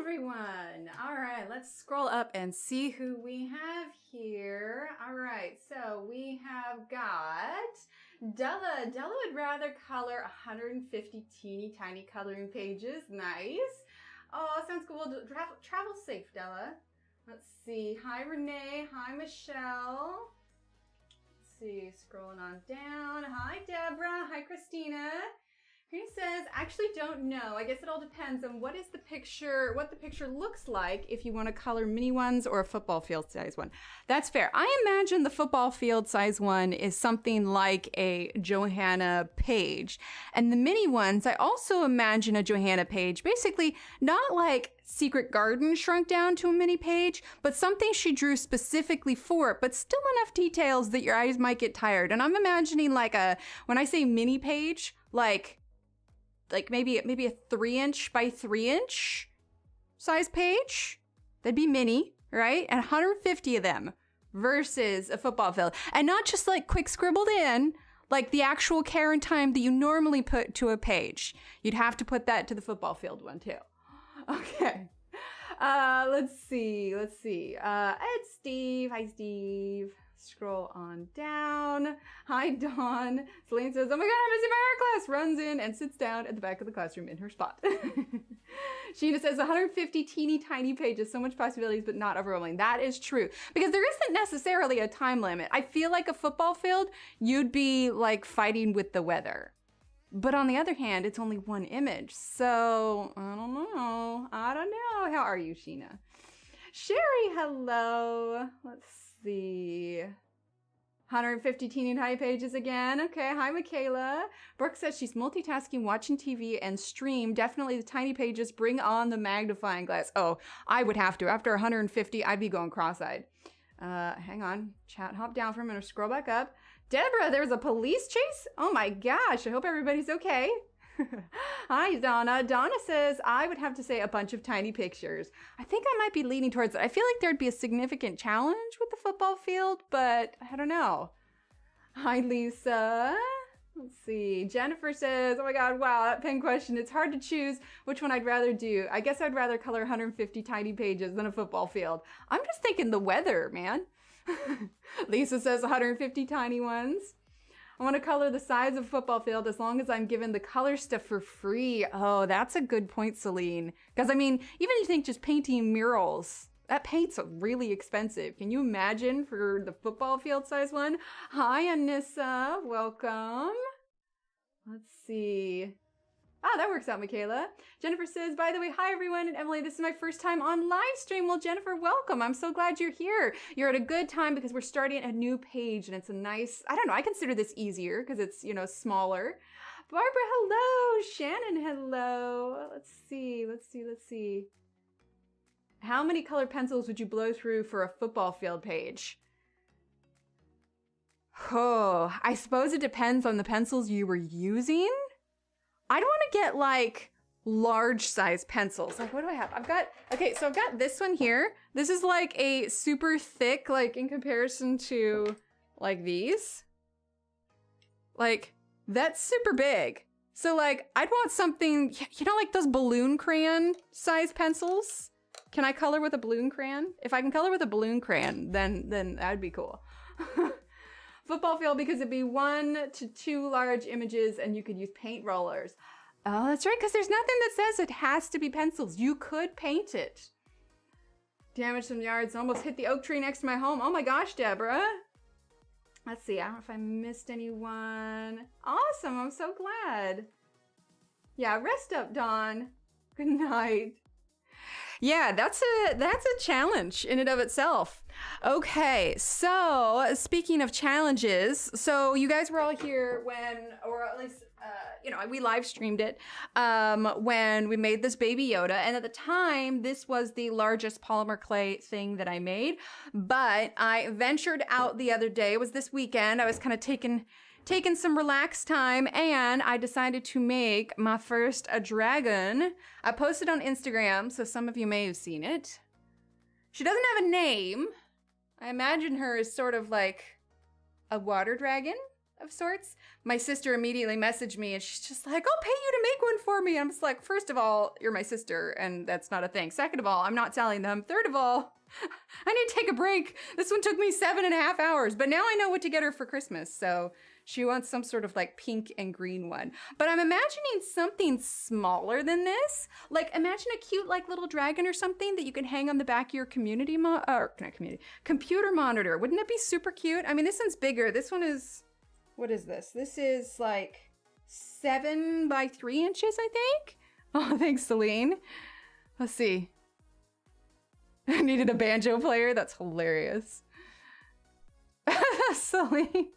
everyone. All right, let's scroll up and see who we have here. All right, so we have got Della. Della would rather color 150 teeny tiny coloring pages. Nice. Oh, sounds cool. Travel safe, Della. Let's see. Hi, Renee. Hi, Michelle. Let's see. Scrolling on down. Hi, Deborah. Hi, Christina. He says, actually don't know. I guess it all depends on what the picture looks like if you want to color mini ones or a football field size one. That's fair. I imagine the football field size one is something like a Johanna page. And the mini ones, I also imagine a Johanna page, basically not like Secret Garden shrunk down to a mini page, but something she drew specifically for it, but still enough details that your eyes might get tired. And I'm imagining like when I say mini page, like maybe a 3" by 3" size page. That'd be mini, right? And 150 of them versus a football field. And not just like quick scribbled in, like the actual care and time that you normally put to a page. You'd have to put that to the football field one too. Okay. Let's see. It's Steve. Hi, Steve. Scroll on down. Hi, Dawn. Celine says, oh my God, I'm missing my art class. Runs in and sits down at the back of the classroom in her spot. Sheena says 150 teeny tiny pages, so much possibilities, but not overwhelming. That is true. Because there isn't necessarily a time limit. I feel like a football field, you'd be like fighting with the weather. But on the other hand, it's only one image. So I don't know. How are you, Sheena? Sherry, hello. Let's see. 150 teeny tiny pages again. Okay, hi, Michaela. Brooke says she's multitasking, watching TV and stream. Definitely the tiny pages. Bring on the magnifying glass. Oh, I would have to. After 150, I'd be going cross-eyed. Hang on. Chat, hop down for a minute. Scroll back up. Deborah, there's a police chase? Oh my gosh, I hope everybody's okay. Hi, Donna. Donna says, I would have to say a bunch of tiny pictures. I think I might be leaning towards it. I feel like there'd be a significant challenge with the football field, but I don't know. Hi, Lisa. Let's see. Jennifer says, oh my God, wow, that pen question. It's hard to choose which one I'd rather do. I guess I'd rather color 150 tiny pages than a football field. I'm just thinking the weather, man. Lisa says 150 tiny ones. I want to color the size of a football field as long as I'm given the color stuff for free. Oh, that's a good point, Celine. Because, I mean, even if you think just painting murals, that paint's really expensive. Can you imagine for the football field size one? Hi, Anissa. Welcome. Let's see. Ah, that works out, Michaela. Jennifer says, by the way, hi everyone, and Emily, this is my first time on live stream. Well, Jennifer, welcome. I'm so glad you're here. You're at a good time because we're starting a new page and it's a nice, I don't know, I consider this easier because it's, you know, smaller. Barbara, hello. Shannon, hello. Let's see. How many colored pencils would you blow through for a football field page? Oh, I suppose it depends on the pencils you were using. I'd want to get like large size pencils. Like, what do I have? I've got this one here. This is like a super thick, like in comparison to like these. Like that's super big. So like I'd want something, you know, like those balloon crayon size pencils. Can I color with a balloon crayon? If I can color with a balloon crayon, then that'd be cool. Football field because it'd be 1 to 2 large images and you could use paint rollers. Oh, that's right, because there's nothing that says it has to be pencils. You could paint it. Damage some yards, almost hit the oak tree next to my home. Oh my gosh, Deborah. Let's see, I don't know if I missed anyone. Awesome, I'm so glad. Yeah, rest up, Dawn. Good night. Yeah, that's a challenge in and of itself. Okay, so speaking of challenges, so you guys were all here when, or at least, you know, we live streamed it when we made this baby Yoda. And at the time, this was the largest polymer clay thing that I made. But I ventured out the other day. It was this weekend. I was kind of taking some relaxed time and I decided to make my first dragon. I posted on Instagram, so some of you may have seen it. She doesn't have a name. I imagine her as sort of like a water dragon, of sorts. My sister immediately messaged me and she's just like, I'll pay you to make one for me. I'm just like, first of all, you're my sister and that's not a thing. Second of all, I'm not selling them. Third of all, I need to take a break. This one took me 7.5 hours, but now I know what to get her for Christmas. So she wants some sort of like pink and green one, but I'm imagining something smaller than this. Like imagine a cute like little dragon or something that you can hang on the back of your computer monitor. Wouldn't that be super cute? I mean, this one's bigger. This one is, what is this? This is like 7 by 3 inches, I think. Oh, thanks, Celine. Let's see. I needed a banjo player. That's hilarious. Celine.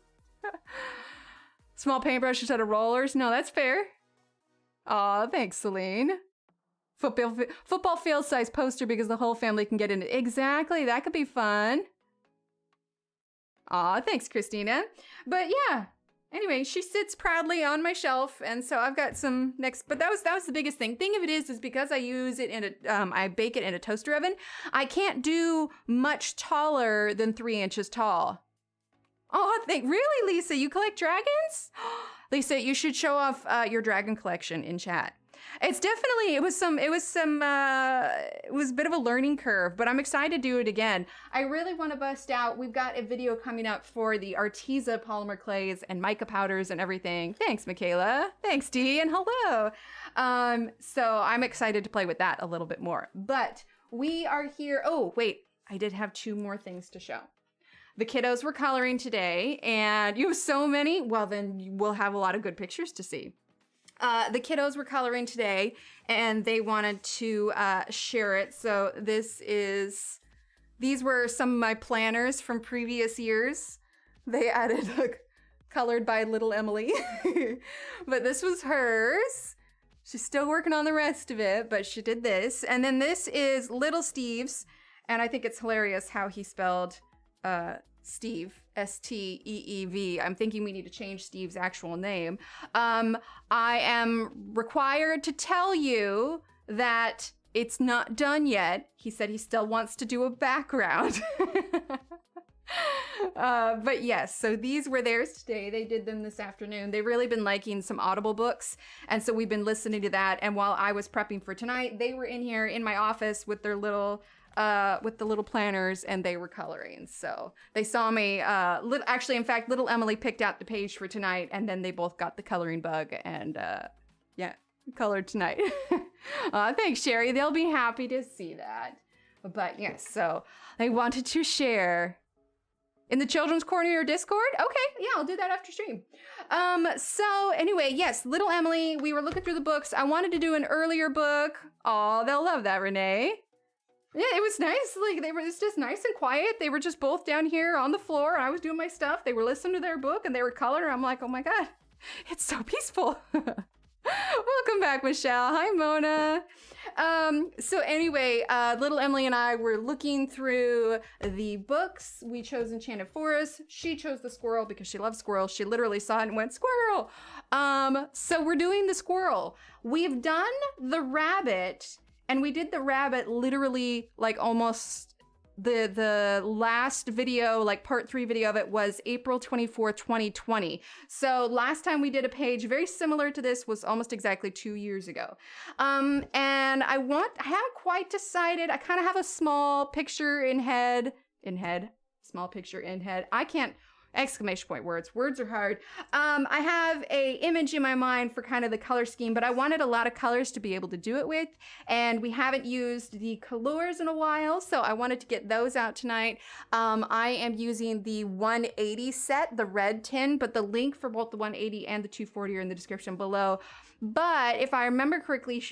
Small paintbrush instead of rollers. No, that's fair. Aw, thanks, Celine. Football field size poster because the whole family can get in it. Exactly, that could be fun. Aw, thanks, Christina. But yeah, anyway, she sits proudly on my shelf, and so I've got some next. But that was the biggest thing. Thing of it is because I use it in a, I bake it in a toaster oven. I can't do much taller than 3 inches tall. Oh, really, Lisa? You collect dragons? Lisa, you should show off your dragon collection in chat. It's definitely, it was a bit of a learning curve, but I'm excited to do it again. I really want to bust out. We've got a video coming up for the Arteza polymer clays and mica powders and everything. Thanks, Michaela. Thanks, Dee, and hello. So I'm excited to play with that a little bit more. But we are here. Oh, wait, I did have 2 more things to show. The kiddos were coloring today, and you have so many. Well, then we'll have a lot of good pictures to see. The kiddos were coloring today, and they wanted to share it. So these were some of my planners from previous years. They added colored by little Emily, but this was hers. She's still working on the rest of it, but she did this. And then this is little Steve's, and I think it's hilarious how he spelled Steve, S-T-E-E-V. I'm thinking we need to change Steve's actual name. I am required to tell you that it's not done yet. He said he still wants to do a background. But yes, so these were theirs today. They did them this afternoon. They've really been liking some Audible books, and so we've been listening to that. And while I was prepping for tonight, they were in here in my office with their little with the little planners, and they were coloring. So they saw me, actually, in fact, little Emily picked out the page for tonight, and then they both got the coloring bug, and yeah, colored tonight. Thanks, Sherry. They'll be happy to see that. But yes, so they wanted to share in the Children's Corner Discord. Okay, yeah, I'll do that after stream. So anyway, yes, little Emily, we were looking through the books. I wanted to do an earlier book. Oh, they'll love that, Renee. Yeah, it was nice. Like, it's just nice and quiet. They were just both down here on the floor, and I was doing my stuff. They were listening to their book, and they were coloring. I'm like, oh my God, it's so peaceful. Welcome back, Michelle. Hi, Mona. So anyway, little Emily and I were looking through the books. We chose Enchanted Forest. She chose the squirrel because she loves squirrels. She literally saw it and went, squirrel. So we're doing the squirrel. We've done the rabbit. And we did the rabbit literally like almost the last video, like part 3 video of it was April 24th, 2020. So last time we did a page very similar to this was almost exactly 2 years ago. And I haven't quite decided. I kind of have a small picture in head, small picture in head. I can't, exclamation point words. Words are hard. I have a image in my mind for kind of the color scheme, but I wanted a lot of colors to be able to do it with, and we haven't used the Kalours in a while, so I wanted to get those out tonight. I am using the 180 set, the red tin, but the link for both the 180 and the 240 are in the description below. But if I remember correctly,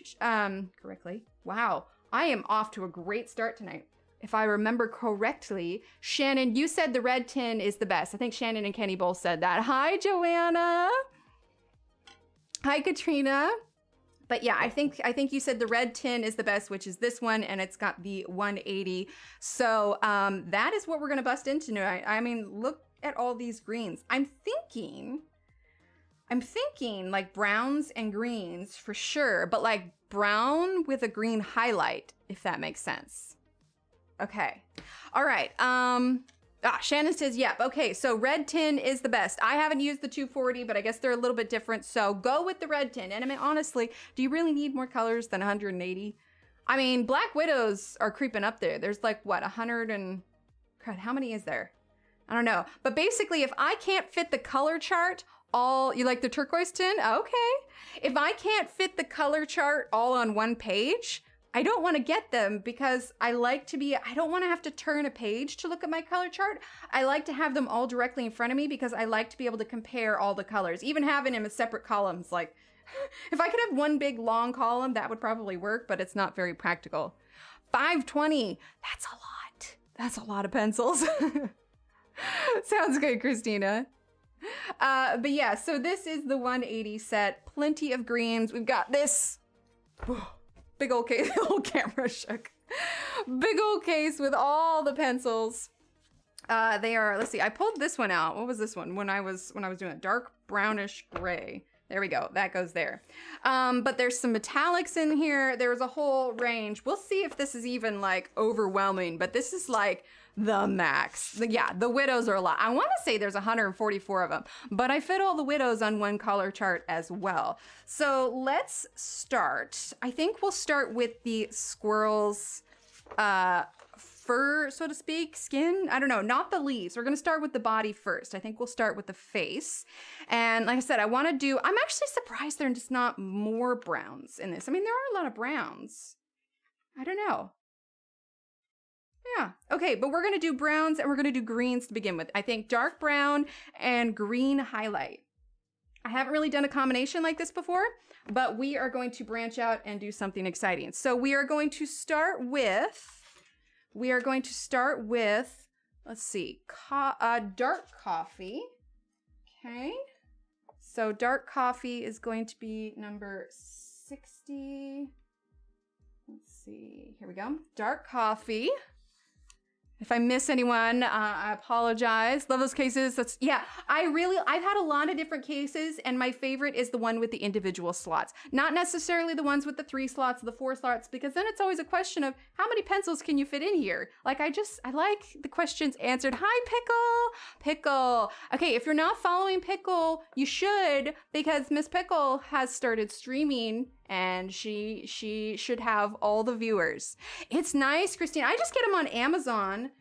wow, I am off to a great start tonight. If I remember correctly, Shannon, you said the red tin is the best. I think Shannon and Kenny both said that. Hi, Joanna. Hi, Katrina. But yeah, I think you said the red tin is the best, which is this one, and it's got the 180. So that is what we're gonna bust into tonight. I mean, look at all these greens. I'm thinking like browns and greens for sure, but like brown with a green highlight, if that makes sense. Okay. All right. Shannon says, yep. Okay, so red tin is the best. I haven't used the 240, but I guess they're a little bit different. So go with the red tin. And I mean, honestly, do you really need more colors than 180? I mean, Black Widows are creeping up there. There's like, what, 100 and... God, how many is there? I don't know. But basically, if I can't fit the color chart all... You like the turquoise tin? Okay. If I can't fit the color chart all on one page... I don't want to get them because I like to be, I don't want to have to turn a page to look at my color chart. I like to have them all directly in front of me because I like to be able to compare all the colors, even having them as separate columns. Like if I could have one big long column, that would probably work, but it's not very practical. 520, that's a lot. That's a lot of pencils. Sounds good, Christina. But yeah, so this is the 180 set. Plenty of greens. We've got this. Big old case, the whole camera shook. Big old case with all the pencils. They are, let's see, I pulled this one out. What was this one? When I was doing it, dark brownish gray. There we go, that goes there. But there's some metallics in here. There's a whole range. We'll see if this is even like overwhelming, but this is like the max. Yeah, the widows are a lot. I want to say there's 144 of them, but I fit all the widows on one color chart as well. So let's start. I think we'll start with the squirrel's fur, so to speak, skin. I don't know, not the leaves. We're going to start with the body first. I think we'll start with the face. And like I said, I want to do, I'm actually surprised there's just not more browns in this. I mean, there are a lot of browns. I don't know. Yeah, okay, but we're gonna do browns and we're gonna do greens to begin with. I think dark brown and green highlight. I haven't really done a combination like this before, but we are going to branch out and do something exciting. So we are going to start with, let's see, dark coffee. Okay, so dark coffee is going to be number 60. Let's see, here we go, dark coffee. If I miss anyone, I apologize. Love those cases. That's, yeah, I've had a lot of different cases, and my favorite is the one with the individual slots. Not necessarily the ones with the 3 slots, the 4 slots, because then it's always a question of how many pencils can you fit in here? Like, I like the questions answered. Hi, Pickle. Okay, if you're not following Pickle, you should, because Miss Pickle has started streaming, and she should have all the viewers. It's nice, Christine. I just get them on Amazon.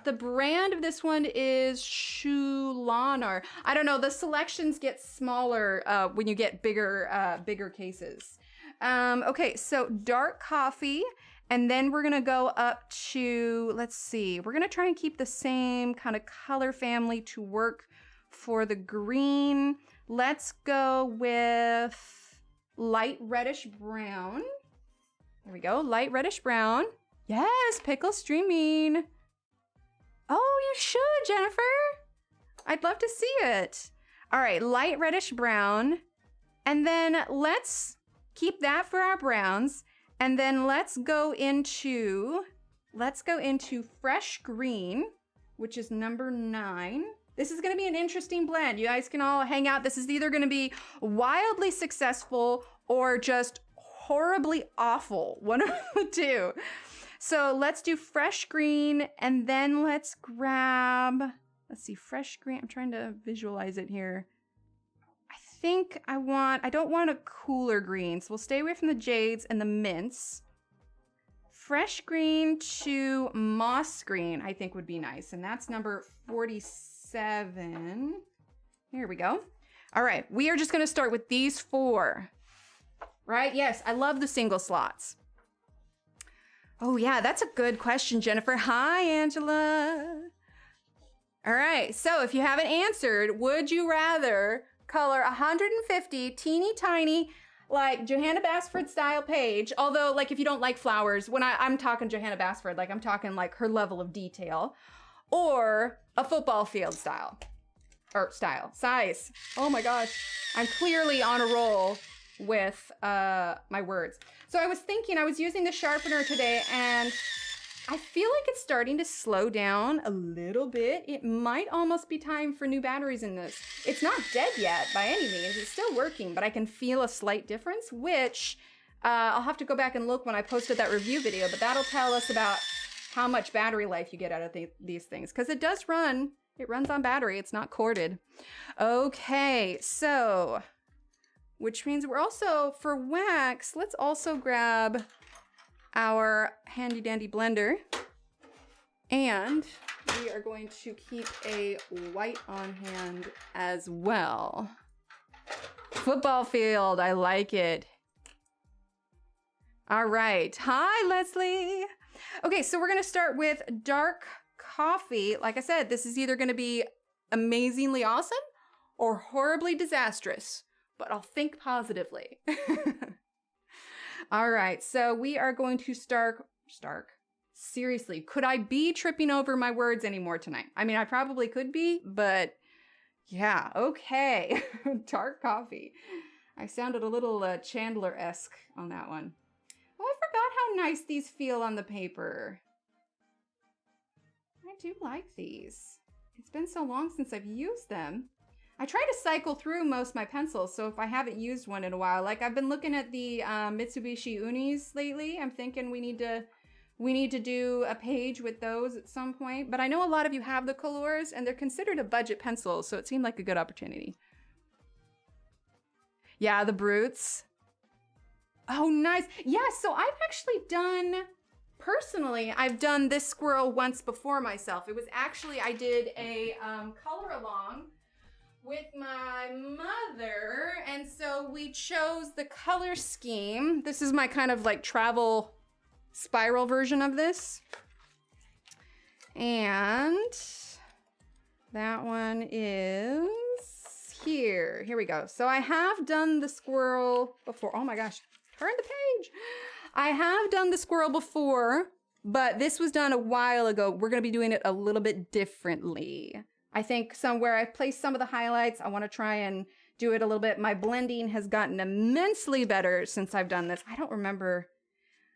The brand of this one is Shulan, or I don't know. The selections get smaller when you get bigger cases. Okay, so dark coffee, and then we're gonna go up to, let's see, we're gonna try and keep the same kind of color family to work for the green. Let's go with light reddish brown. There we go, light reddish brown. Yes, Pickle streaming. Oh, you should, Jennifer. I'd love to see it. All right, light reddish brown. And then let's keep that for our browns. And then let's go into fresh green, which is number 9. This is gonna be an interesting blend. You guys can all hang out. This is either gonna be wildly successful or just horribly awful. One of the two. So let's do fresh green, and then let's grab, let's see, fresh green. I'm trying to visualize it here. I don't want a cooler green, so we'll stay away from the jades and the mints. Fresh green to moss green, I think would be nice, and that's number 47. Here we go. All right, we are just gonna start with these 4, right? Yes, I love the single slots. Oh yeah, that's a good question, Jennifer. Hi, Angela. All right, so if you haven't answered, would you rather color 150 teeny tiny, like Johanna Basford style page, although like if you don't like flowers, when I'm talking Johanna Basford, like I'm talking like her level of detail, or a football field style, or size. Oh my gosh, I'm clearly on a roll with my words. So I was thinking, I was using the sharpener today, and I feel like it's starting to slow down a little bit. It might almost be time for new batteries in this. It's not dead yet by any means. It's still working, but I can feel a slight difference, which I'll have to go back and look when I posted that review video, but that'll tell us about how much battery life you get out of these things, because it does run. It runs on battery. It's not corded. Okay, so, which means we're also, for wax, let's also grab our handy dandy blender. And we are going to keep a white on hand as well. Football field, I like it. All right, hi Leslie. Okay, so we're gonna start with dark coffee. Like I said, this is either gonna be amazingly awesome or horribly disastrous, but I'll think positively. All right, so we are going to start. Seriously, could I be tripping over my words anymore tonight? I mean, I probably could be, but yeah, okay. Dark coffee. I sounded a little Chandler-esque on that one. Oh, I forgot how nice these feel on the paper. I do like these. It's been so long since I've used them. I try to cycle through most of my pencils, so if I haven't used one in a while, like I've been looking at the Mitsubishi Unis lately. I'm thinking we need to do a page with those at some point. But I know a lot of you have the Kalours, and they're considered a budget pencil, so it seemed like a good opportunity. Yeah, the Brutes. Oh, nice. Yeah, so I've actually done, personally, I've done this squirrel once before myself. It was actually, I did a color along with my mother, and so we chose the color scheme. This is my kind of like travel spiral version of this. And that one is here. Here we go. So I have done the squirrel before. Oh my gosh, turn the page. I have done the squirrel before, but this was done a while ago. We're gonna be doing it a little bit differently. I think somewhere I've placed some of the highlights. I wanna try and do it a little bit. My blending has gotten immensely better since I've done this. I don't remember.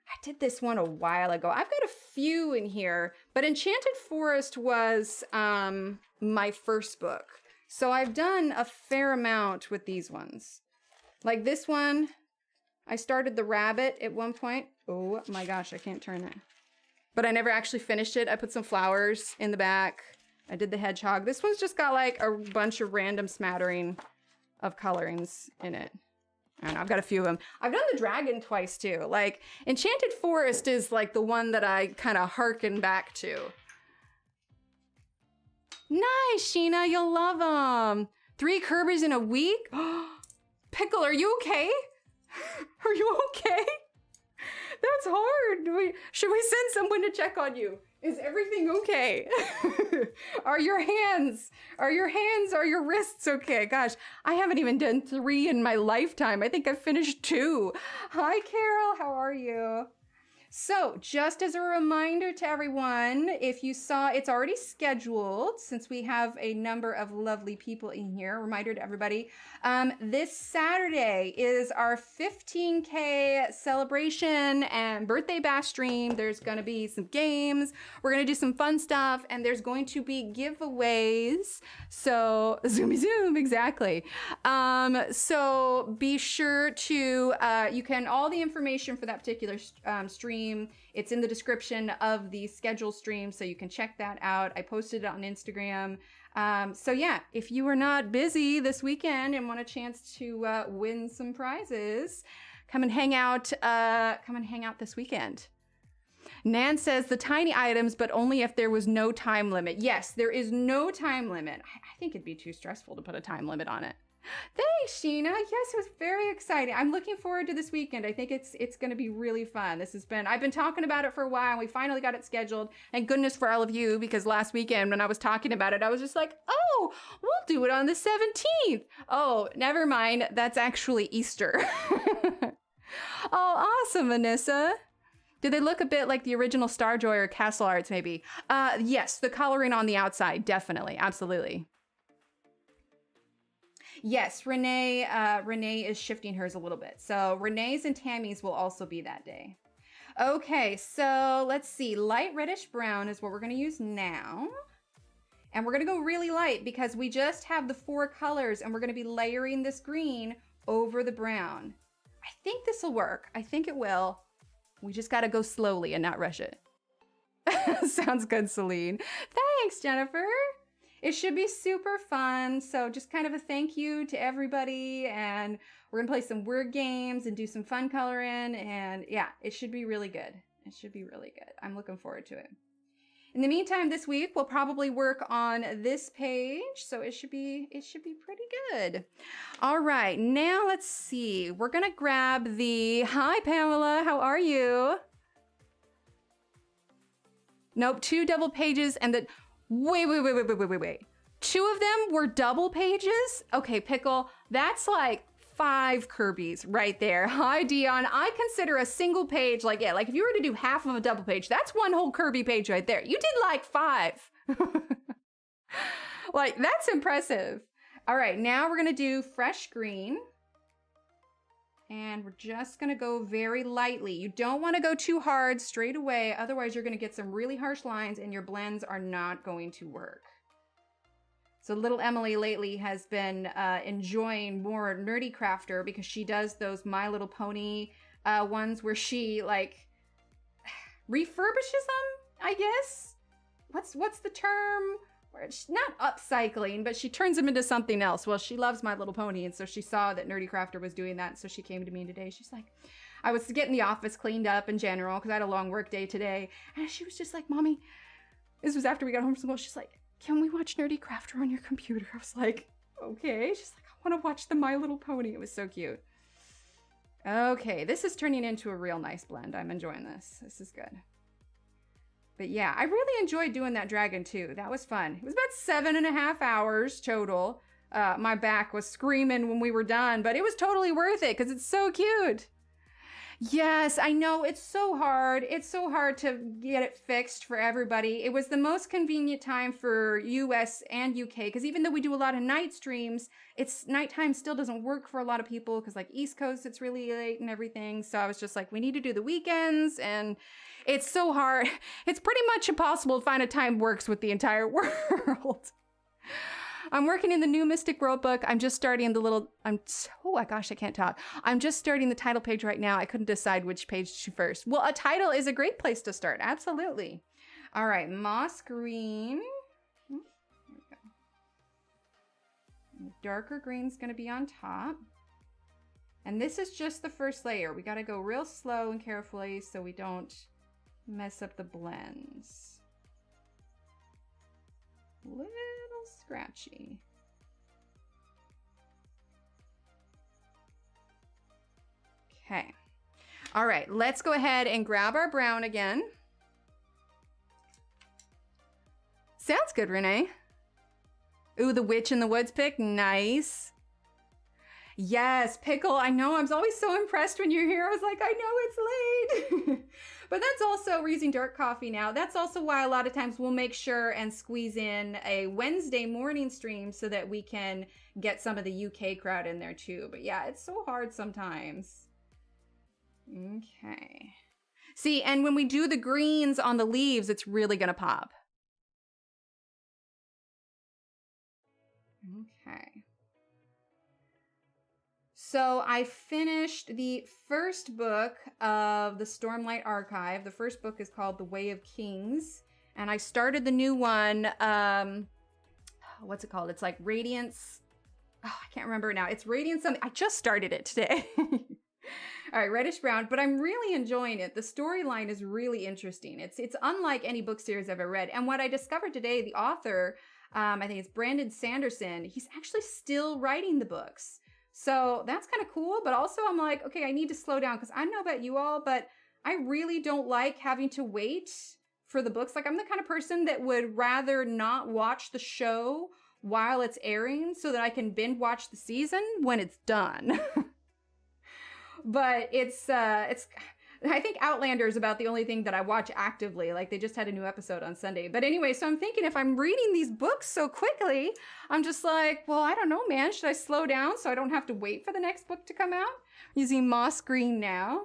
I did this one a while ago. I've got a few in here, but Enchanted Forest was my first book. So I've done a fair amount with these ones. Like this one, I started the rabbit at one point. Oh my gosh, I can't turn it. But I never actually finished it. I put some flowers in the back. I did the hedgehog. This one's just got like a bunch of random smattering of colorings in it. I don't know, I've got a few of them. I've done the dragon twice too. Like Enchanted Forest is like the one that I kind of hearken back to. Nice, Sheena, you'll love them. 3 Kirby's in a week? Pickle, are you okay? Are you okay? That's hard. Should we send someone to check on you? Is everything okay? Are your wrists okay? Gosh, I haven't even done 3 in my lifetime. I think I've finished 2. Hi, Carol, how are you? So just as a reminder to everyone, if you saw, it's already scheduled since we have a number of lovely people in here. Reminder to everybody, this Saturday is our 15K celebration and birthday bash stream. There's going to be some games. We're going to do some fun stuff, and there's going to be giveaways. So zoomy zoom, exactly. So be sure to, all the information for that particular stream, it's in the description of the schedule stream, so you can check that out. I posted it on Instagram. So yeah, if you are not busy this weekend and want a chance to win some prizes, come and hang out. Come and hang out this weekend. Nan says the tiny items, but only if there was no time limit. Yes, there is no time limit. I think it'd be too stressful to put a time limit on it. Thanks, Sheena. Yes, it was very exciting. I'm looking forward to this weekend. I think it's going to be really fun. I've been talking about it for a while, and we finally got it scheduled. And goodness for all of you, because last weekend when I was talking about it, I was just like, oh, we'll do it on the 17th. Oh, never mind. That's actually Easter. Oh, awesome, Vanessa. Do they look a bit like the original Starjoy or Castle Arts, maybe? Yes, the coloring on the outside, definitely. Absolutely. Yes, Renee is shifting hers a little bit. So Renee's and Tammy's will also be that day. Okay, so let's see. Light reddish brown is what we're going to use now. And we're going to go really light because we just have the 4 colors, and we're going to be layering this green over the brown. I think this will work. I think it will. We just got to go slowly and not rush it. Sounds good, Celine. Thanks, Jennifer. It should be super fun. So just kind of a thank you to everybody. And we're going to play some word games and do some fun coloring. And yeah, it should be really good. It should be really good. I'm looking forward to it. In the meantime, this week, we'll probably work on this page. So it should be pretty good. All right, now let's see. We're going to grab the, hi, Pamela, how are you? Nope, 2 double pages and the, wait. 2 of them were double pages? Okay, Pickle, that's like 5 Kirby's right there. Hi, Dion. I consider a single page like, yeah, like if you were to do half of a double page, that's 1 whole Kirby page right there. You did like 5. Like, that's impressive. All right, now we're gonna do fresh green. And we're just gonna go very lightly. You don't wanna go too hard straight away, otherwise you're gonna get some really harsh lines and your blends are not going to work. So little Emily lately has been enjoying more Nerdy Crafter because she does those My Little Pony ones where she like refurbishes them, I guess. What's the term? Where it's not upcycling, but she turns them into something else. Well, she loves My Little Pony, and so she saw that Nerdy Crafter was doing that, so she came to me today. She's like, I was getting the office cleaned up in general because I had a long work day today, and she was just like, Mommy, this was after we got home from school. She's like, can we watch Nerdy Crafter on your computer? I was like, okay. She's like, I want to watch the My Little Pony. It was so cute. Okay, this is turning into a real nice blend. I'm enjoying this. This is good. But yeah, I really enjoyed doing that dragon too. That was fun. It was about 7.5 hours total. My back was screaming when we were done, but it was totally worth it because it's so cute. Yes, I know, it's so hard. It's so hard to get it fixed for everybody. It was the most convenient time for US and UK because even though we do a lot of night streams, it's nighttime still doesn't work for a lot of people because like East Coast, it's really late and everything. So I was just like, we need to do the weekends and it's so hard. It's pretty much impossible to find a time works with the entire world. I'm working in the new Mystic World book. I'm just starting the little, oh my gosh, I can't talk. I'm just starting the title page right now. I couldn't decide which page to first. Well, a title is a great place to start. Absolutely. All right, moss green. There we go. Darker green's gonna be on top. And this is just the first layer. We gotta go real slow and carefully so we don't mess up the blends. Little scratchy. Okay. All right, let's go ahead and grab our brown again. Sounds good, Renee. Ooh, the witch in the woods pick, nice. Yes, Pickle, I know, I'm always so impressed when you're here. I was like, I know it's late. But that's also, we're using dark coffee now. That's also why a lot of times we'll make sure and squeeze in a Wednesday morning stream so that we can get some of the UK crowd in there too. But yeah, it's so hard sometimes. Okay. See, and when we do the greens on the leaves, it's really gonna pop. Okay. So I finished the first book of the Stormlight Archive. The first book is called The Way of Kings. And I started the new one, what's it called? It's like Radiance. Oh, I can't remember now. It's Radiance something. I just started it today. All right, reddish brown, but I'm really enjoying it. The storyline is really interesting. It's unlike any book series I've ever read. And what I discovered today, the author, I think it's Brandon Sanderson, he's actually still writing the books. So that's kind of cool, but also I'm like, okay, I need to slow down because I don't know about you all, but I really don't like having to wait for the books. Like I'm the kind of person that would rather not watch the show while it's airing so that I can binge watch the season when it's done. But it's I think Outlander is about the only thing that I watch actively. Like they just had a new episode on Sunday. But anyway, so I'm thinking if I'm reading these books so quickly, I'm just like, well, I don't know, man. Should I slow down so I don't have to wait for the next book to come out? Using moss green now.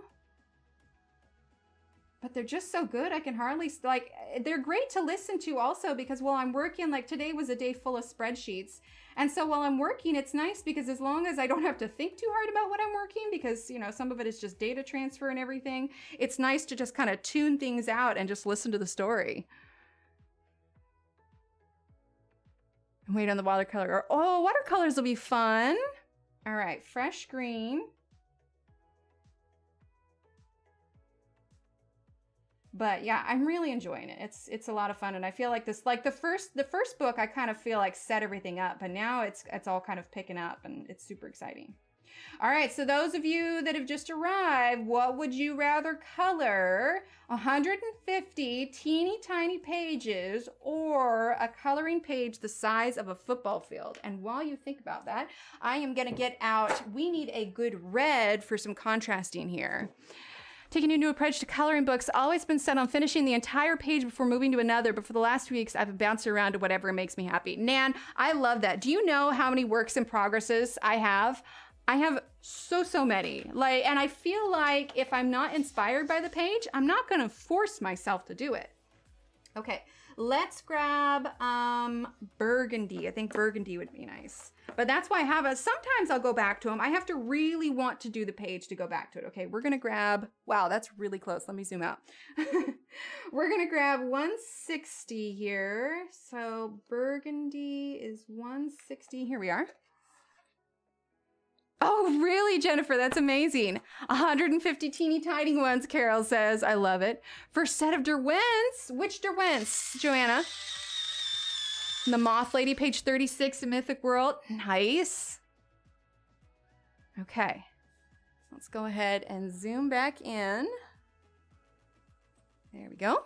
but they're just so good. I can hardly, like, they're great to listen to also because while I'm working, like today was a day full of spreadsheets. And so while I'm working, it's nice because as long as I don't have to think too hard about what I'm working, because, you know, some of it is just data transfer and everything, it's nice to just kind of tune things out and just listen to the story. And wait on the watercolor. Oh, watercolors will be fun. All right, fresh green. But yeah, I'm really enjoying it. It's a lot of fun, and I feel like this, like the first book, I kind of feel like set everything up, but now it's all kind of picking up, and it's super exciting. All right, so those of you that have just arrived, what would you rather color? 150 teeny tiny pages or a coloring page the size of a football field? And while you think about that, I am gonna get out, we need a good red for some contrasting here. Taking a new approach to coloring books, always been set on finishing the entire page before moving to another, but for the last few weeks, I've been bouncing around to whatever makes me happy. Nan, I love that. Do you know how many works in progresses I have? I have so many. Like, and I feel like if I'm not inspired by the page, I'm not gonna force myself to do it. Okay, let's grab burgundy. I think burgundy would be nice. But that's why I have a, sometimes I'll go back to them. I have to really want to do the page to go back to it. Okay, we're gonna grab, wow, that's really close. Let me zoom out. We're gonna grab 160 here. So burgundy is 160, here we are. Oh, really, Jennifer? That's amazing. 150 teeny tiny ones, Carol says. I love it. First set of Derwents. Which Derwents, Johanna? The Moth Lady, page 36 in Mythic World. Nice. Okay. Let's go ahead and zoom back in. There we go.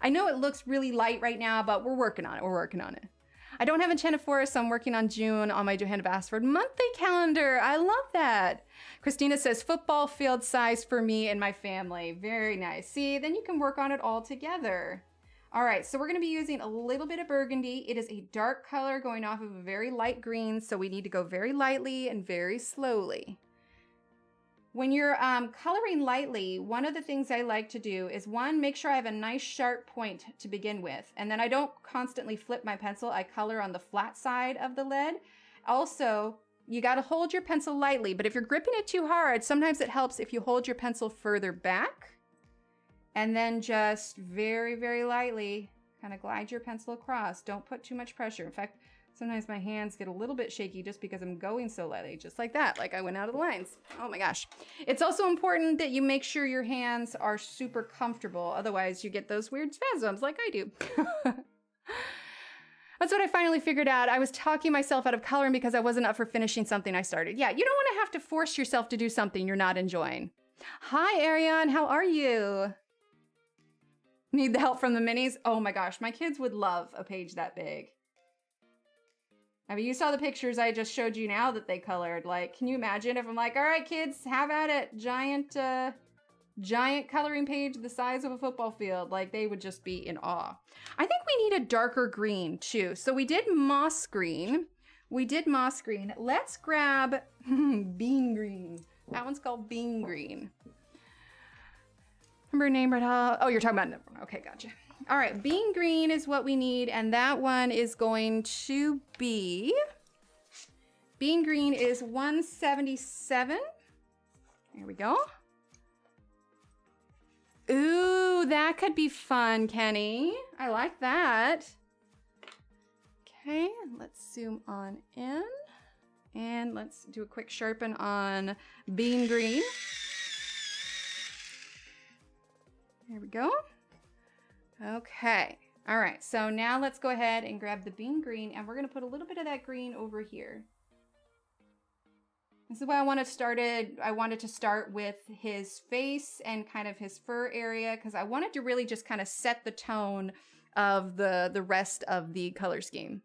I know it looks really light right now, but we're working on it. We're working on it. I don't have Enchanted Forest, so I'm working on June on my Johanna Basford monthly calendar. I love that. Christina says, football field size for me and my family. Very nice. See, then you can work on it all together. All right, so we're gonna be using a little bit of burgundy. It is a dark color going off of a very light green, so we need to go very lightly and very slowly. When you're coloring lightly, one of the things I like to do is, one, make sure I have a nice sharp point to begin with. And then I don't constantly flip my pencil. I color on the flat side of the lead. Also, you got to hold your pencil lightly, but if you're gripping it too hard, sometimes it helps if you hold your pencil further back and then just very, very lightly kind of glide your pencil across. Don't put too much pressure. In fact, sometimes my hands get a little bit shaky just because I'm going so lightly, just like that, like I went out of the lines. Oh my gosh. It's also important that you make sure your hands are super comfortable. Otherwise you get those weird spasms like I do. That's what I finally figured out. I was talking myself out of coloring because I wasn't up for finishing something I started. Yeah, you don't want to have to force yourself to do something you're not enjoying. Hi, Ariane, how are you? Need the help from the minis? Oh my gosh, my kids would love a page that big. I mean, you saw the pictures I just showed you now that they colored. Like, can you imagine if I'm like, all right, kids, have at it. Giant coloring page the size of a football field. Like, they would just be in awe. I think we need a darker green too. So we did moss green. Let's grab bean green. That one's called bean green. Remember name right off? Oh, you're talking about another one. Okay, gotcha. All right, bean green is what we need, and that one is going to be, bean green is 177. There we go. Ooh, that could be fun, Kenny. I like that. Okay, let's zoom on in, and let's do a quick sharpen on bean green. There we go. Okay, all right, so now let's go ahead and grab the bean green, and we're gonna put a little bit of that green over here. This is why I wanted to start with his face and kind of his fur area, because I wanted to really just kind of set the tone of the rest of the color scheme.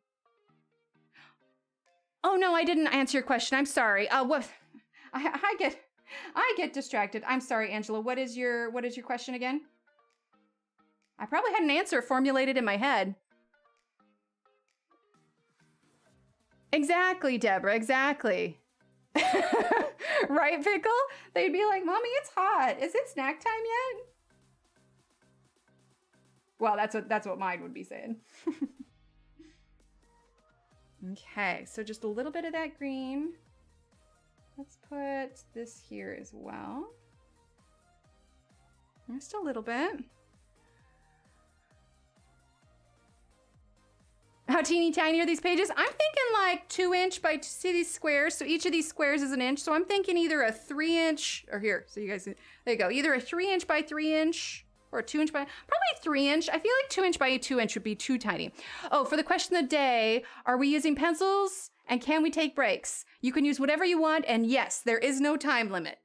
Oh no, I didn't answer your question, I'm sorry. What? I get distracted. I'm sorry, Angela, what is your question again? I probably had an answer formulated in my head. Exactly, Deborah, exactly. Right, Pickle? They'd be like, Mommy, it's hot. Is it snack time yet? Well, that's what mine would be saying. Okay, so just a little bit of that green. Let's put this here as well. Just a little bit. How teeny tiny are these pages? I'm thinking like 2" by, see these squares? So each of these squares is an inch. So I'm thinking either a 3" or here, so you guys, there you go. Either a 3" by 3" or a 2" by, probably 3". I feel like 2" by 2" would be too tiny. Oh, for the question of the day, are we using pencils and can we take breaks? You can use whatever you want, and yes, there is no time limit.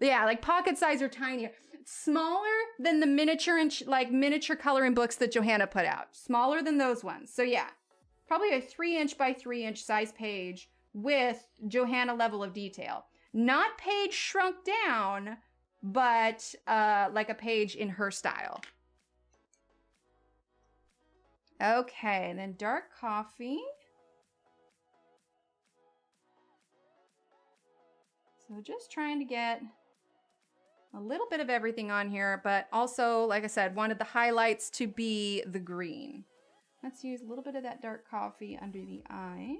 Yeah, like pocket size or tinier. Smaller than the miniature coloring books that Johanna put out. Smaller than those ones. So yeah, probably a 3" by 3" size page with Johanna level of detail. Not page shrunk down, but like a page in her style. Okay, and then dark coffee. So just trying to get a little bit of everything on here, but also, like I said, wanted the highlights to be the green. Let's use a little bit of that dark coffee under the eye.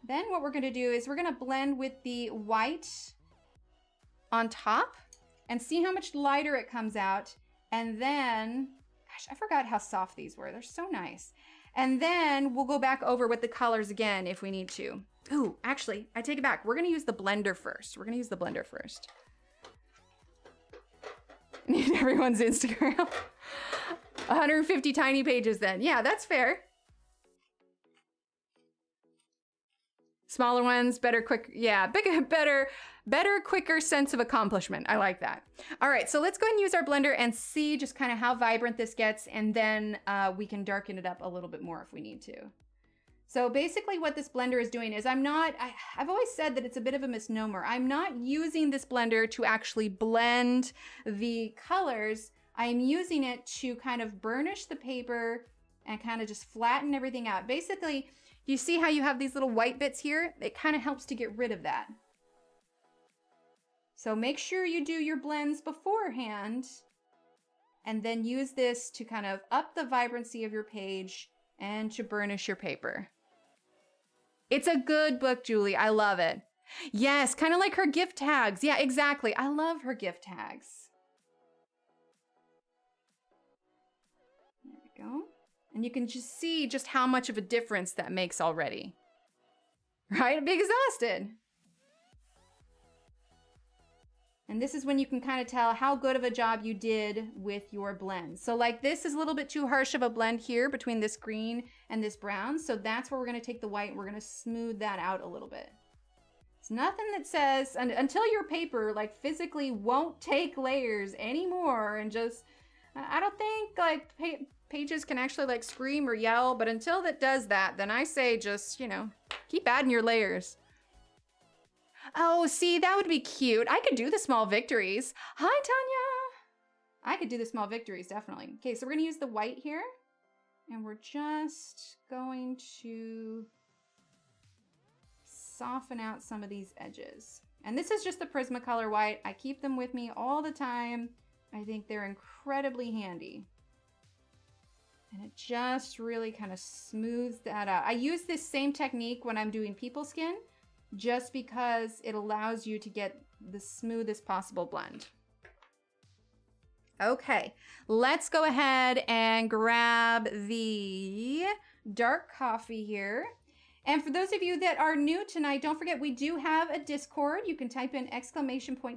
Then what we're gonna do is we're gonna blend with the white on top and see how much lighter it comes out. And then, gosh, I forgot how soft these were. They're so nice. And then we'll go back over with the colors again if we need to. Ooh, actually, I take it back. We're gonna use the blender first. We're gonna use the blender first. Need everyone's Instagram. 150 tiny pages then. Yeah, that's fair. Smaller ones, better, quick. Yeah, bigger, better, quicker sense of accomplishment. I like that. All right, so let's go ahead and use our blender and see just kind of how vibrant this gets, and then we can darken it up a little bit more if we need to. So basically what this blender is doing is I've always said that it's a bit of a misnomer. I'm not using this blender to actually blend the colors. I'm using it to kind of burnish the paper and kind of just flatten everything out. Basically, you see how you have these little white bits here? It kind of helps to get rid of that. So make sure you do your blends beforehand and then use this to kind of up the vibrancy of your page and to burnish your paper. It's a good book, Julie. I love it. Yes, kind of like her gift tags. Yeah, exactly. I love her gift tags. There we go. And you can just see just how much of a difference that makes already. Right? Be exhausted. And this is when you can kind of tell how good of a job you did with your blend. So like this is a little bit too harsh of a blend here between this green and this brown. So that's where we're going to take the white and we're going to smooth that out a little bit. It's nothing that says, until your paper like physically won't take layers anymore and just, I don't think like pages can actually like scream or yell, but until that does that, then I say just, you know, keep adding your layers. Oh, see, that would be cute. I could do the small victories. Hi, Tanya. I could do the small victories, definitely. Okay, so we're going to use the white here. And we're just going to soften out some of these edges. And this is just the Prismacolor white. I keep them with me all the time. I think they're incredibly handy. And it just really kind of smooths that out. I use this same technique when I'm doing people skin, just because it allows you to get the smoothest possible blend. Okay, let's go ahead and grab the dark coffee here. And for those of you that are new tonight, don't forget we do have a Discord. You can type in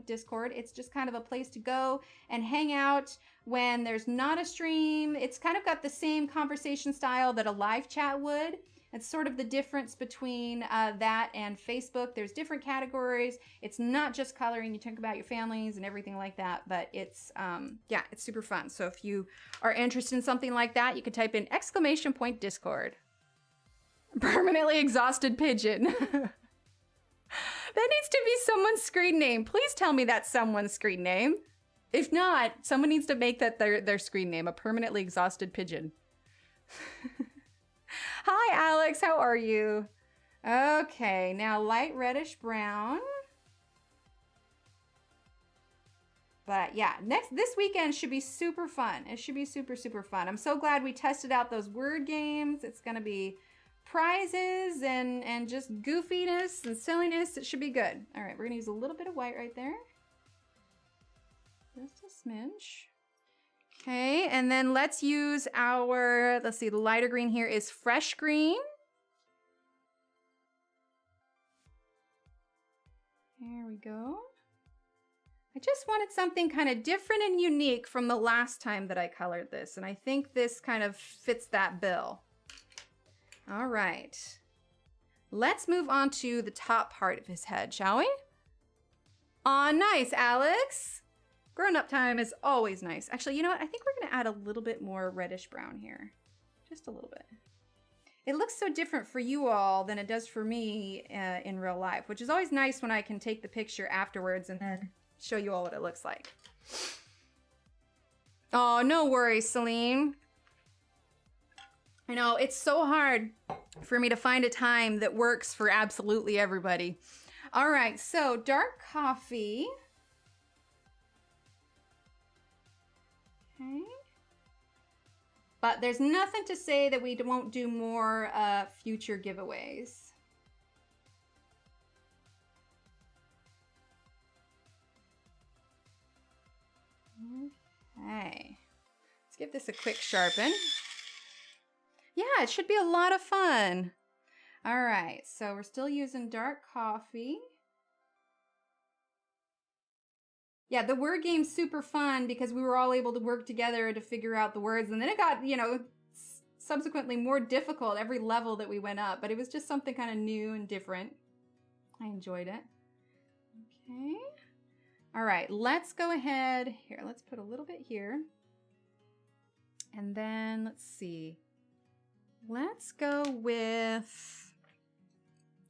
!Discord. It's just kind of a place to go and hang out when there's not a stream. It's kind of got the same conversation style that a live chat would. It's sort of the difference between that and Facebook. There's different categories. It's not just coloring. You talk about your families and everything like that, but it's, yeah, it's super fun. So if you are interested in something like that, you can type in !Discord. Permanently exhausted pigeon. That needs to be someone's screen name. Please tell me that's someone's screen name. If not, someone needs to make that their screen name, a permanently exhausted pigeon. Hi, Alex. How are you? Okay, now light reddish brown. But yeah, this weekend should be super fun. It should be super, super fun. I'm so glad we tested out those word games. It's going to be prizes and just goofiness and silliness. It should be good. All right, we're going to use a little bit of white right there. Just a smidge. Okay, and then let's use our, let's see, the lighter green here is fresh green. There we go. I just wanted something kind of different and unique from the last time that I colored this, and I think this kind of fits that bill. All right. Let's move on to the top part of his head, shall we? Aw, nice, Alex. Grown-up time is always nice. Actually, you know what? I think we're going to add a little bit more reddish brown here. Just a little bit. It looks so different for you all than it does for me in real life, which is always nice when I can take the picture afterwards and then show you all what it looks like. Oh, no worries, Celine. I know, it's so hard for me to find a time that works for absolutely everybody. All right, so dark coffee. Okay. But there's nothing to say that we won't do more future giveaways. Okay. Let's give this a quick sharpen. Yeah, it should be a lot of fun. All right, so we're still using dark coffee. Yeah, the word game's super fun because we were all able to work together to figure out the words. And then it got, you know, subsequently more difficult every level that we went up. But it was just something kind of new and different. I enjoyed it. Okay. All right, let's go ahead. Here, let's put a little bit here. And then, let's see. Let's go with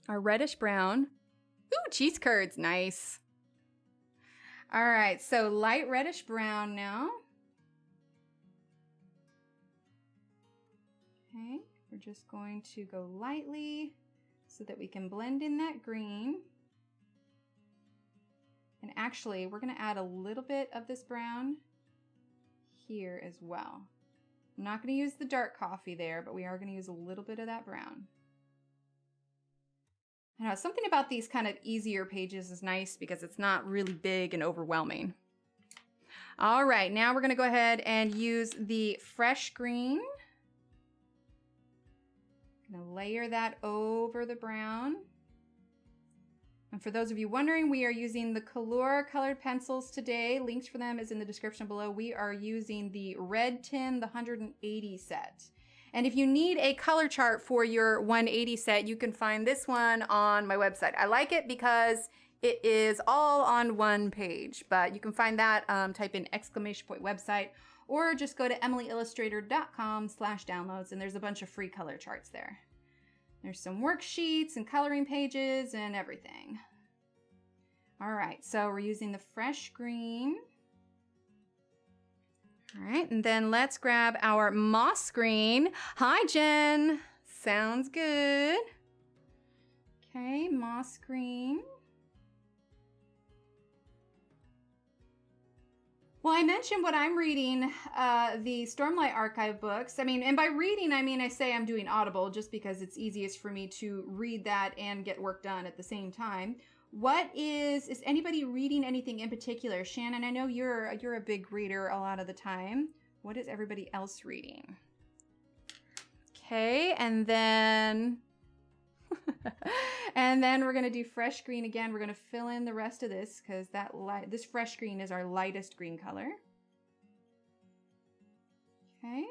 our reddish brown. Ooh, cheese curds, nice. All right, so light reddish brown now. Okay, we're just going to go lightly so that we can blend in that green. And actually, we're gonna add a little bit of this brown here as well. I'm not gonna use the dark coffee there, but we are gonna use a little bit of that brown. I know, something about these kind of easier pages is nice because it's not really big and overwhelming. All right, now we're gonna go ahead and use the fresh green. Gonna layer that over the brown. And for those of you wondering, we are using the Kalour colored pencils today. Links for them is in the description below. We are using the red tin, the 180 set. And if you need a color chart for your 180 set, you can find this one on my website. I like it because it is all on one page, but you can find that, type in !website, or just go to emilyillustrator.com/downloads, and there's a bunch of free color charts there. There's some worksheets and coloring pages and everything. All right, so we're using the fresh green. All right, and then let's grab our moss green. Hi, Jen. Sounds good. Okay, moss green. Well, I mentioned what I'm reading, the Stormlight Archive books. I mean, and by reading, I mean, I say I'm doing Audible just because it's easiest for me to read that and get work done at the same time. What is anybody reading anything in particular? Shannon, I know you're a big reader a lot of the time. What is everybody else reading? Okay, and then and then we're gonna do fresh green again. We're gonna fill in the rest of this because this fresh green is our lightest green color. Okay.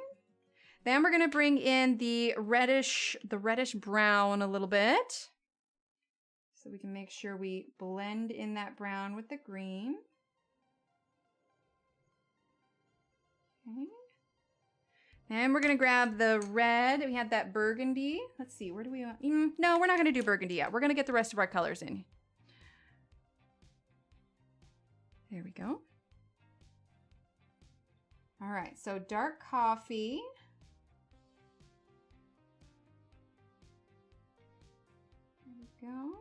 Then we're gonna bring in the reddish brown a little bit. So we can make sure we blend in that brown with the green. Okay. And we're gonna grab the red. We had that burgundy. Let's see, where do we want? No, we're not gonna do burgundy yet. We're gonna get the rest of our colors in. There we go. All right, so dark coffee. There we go.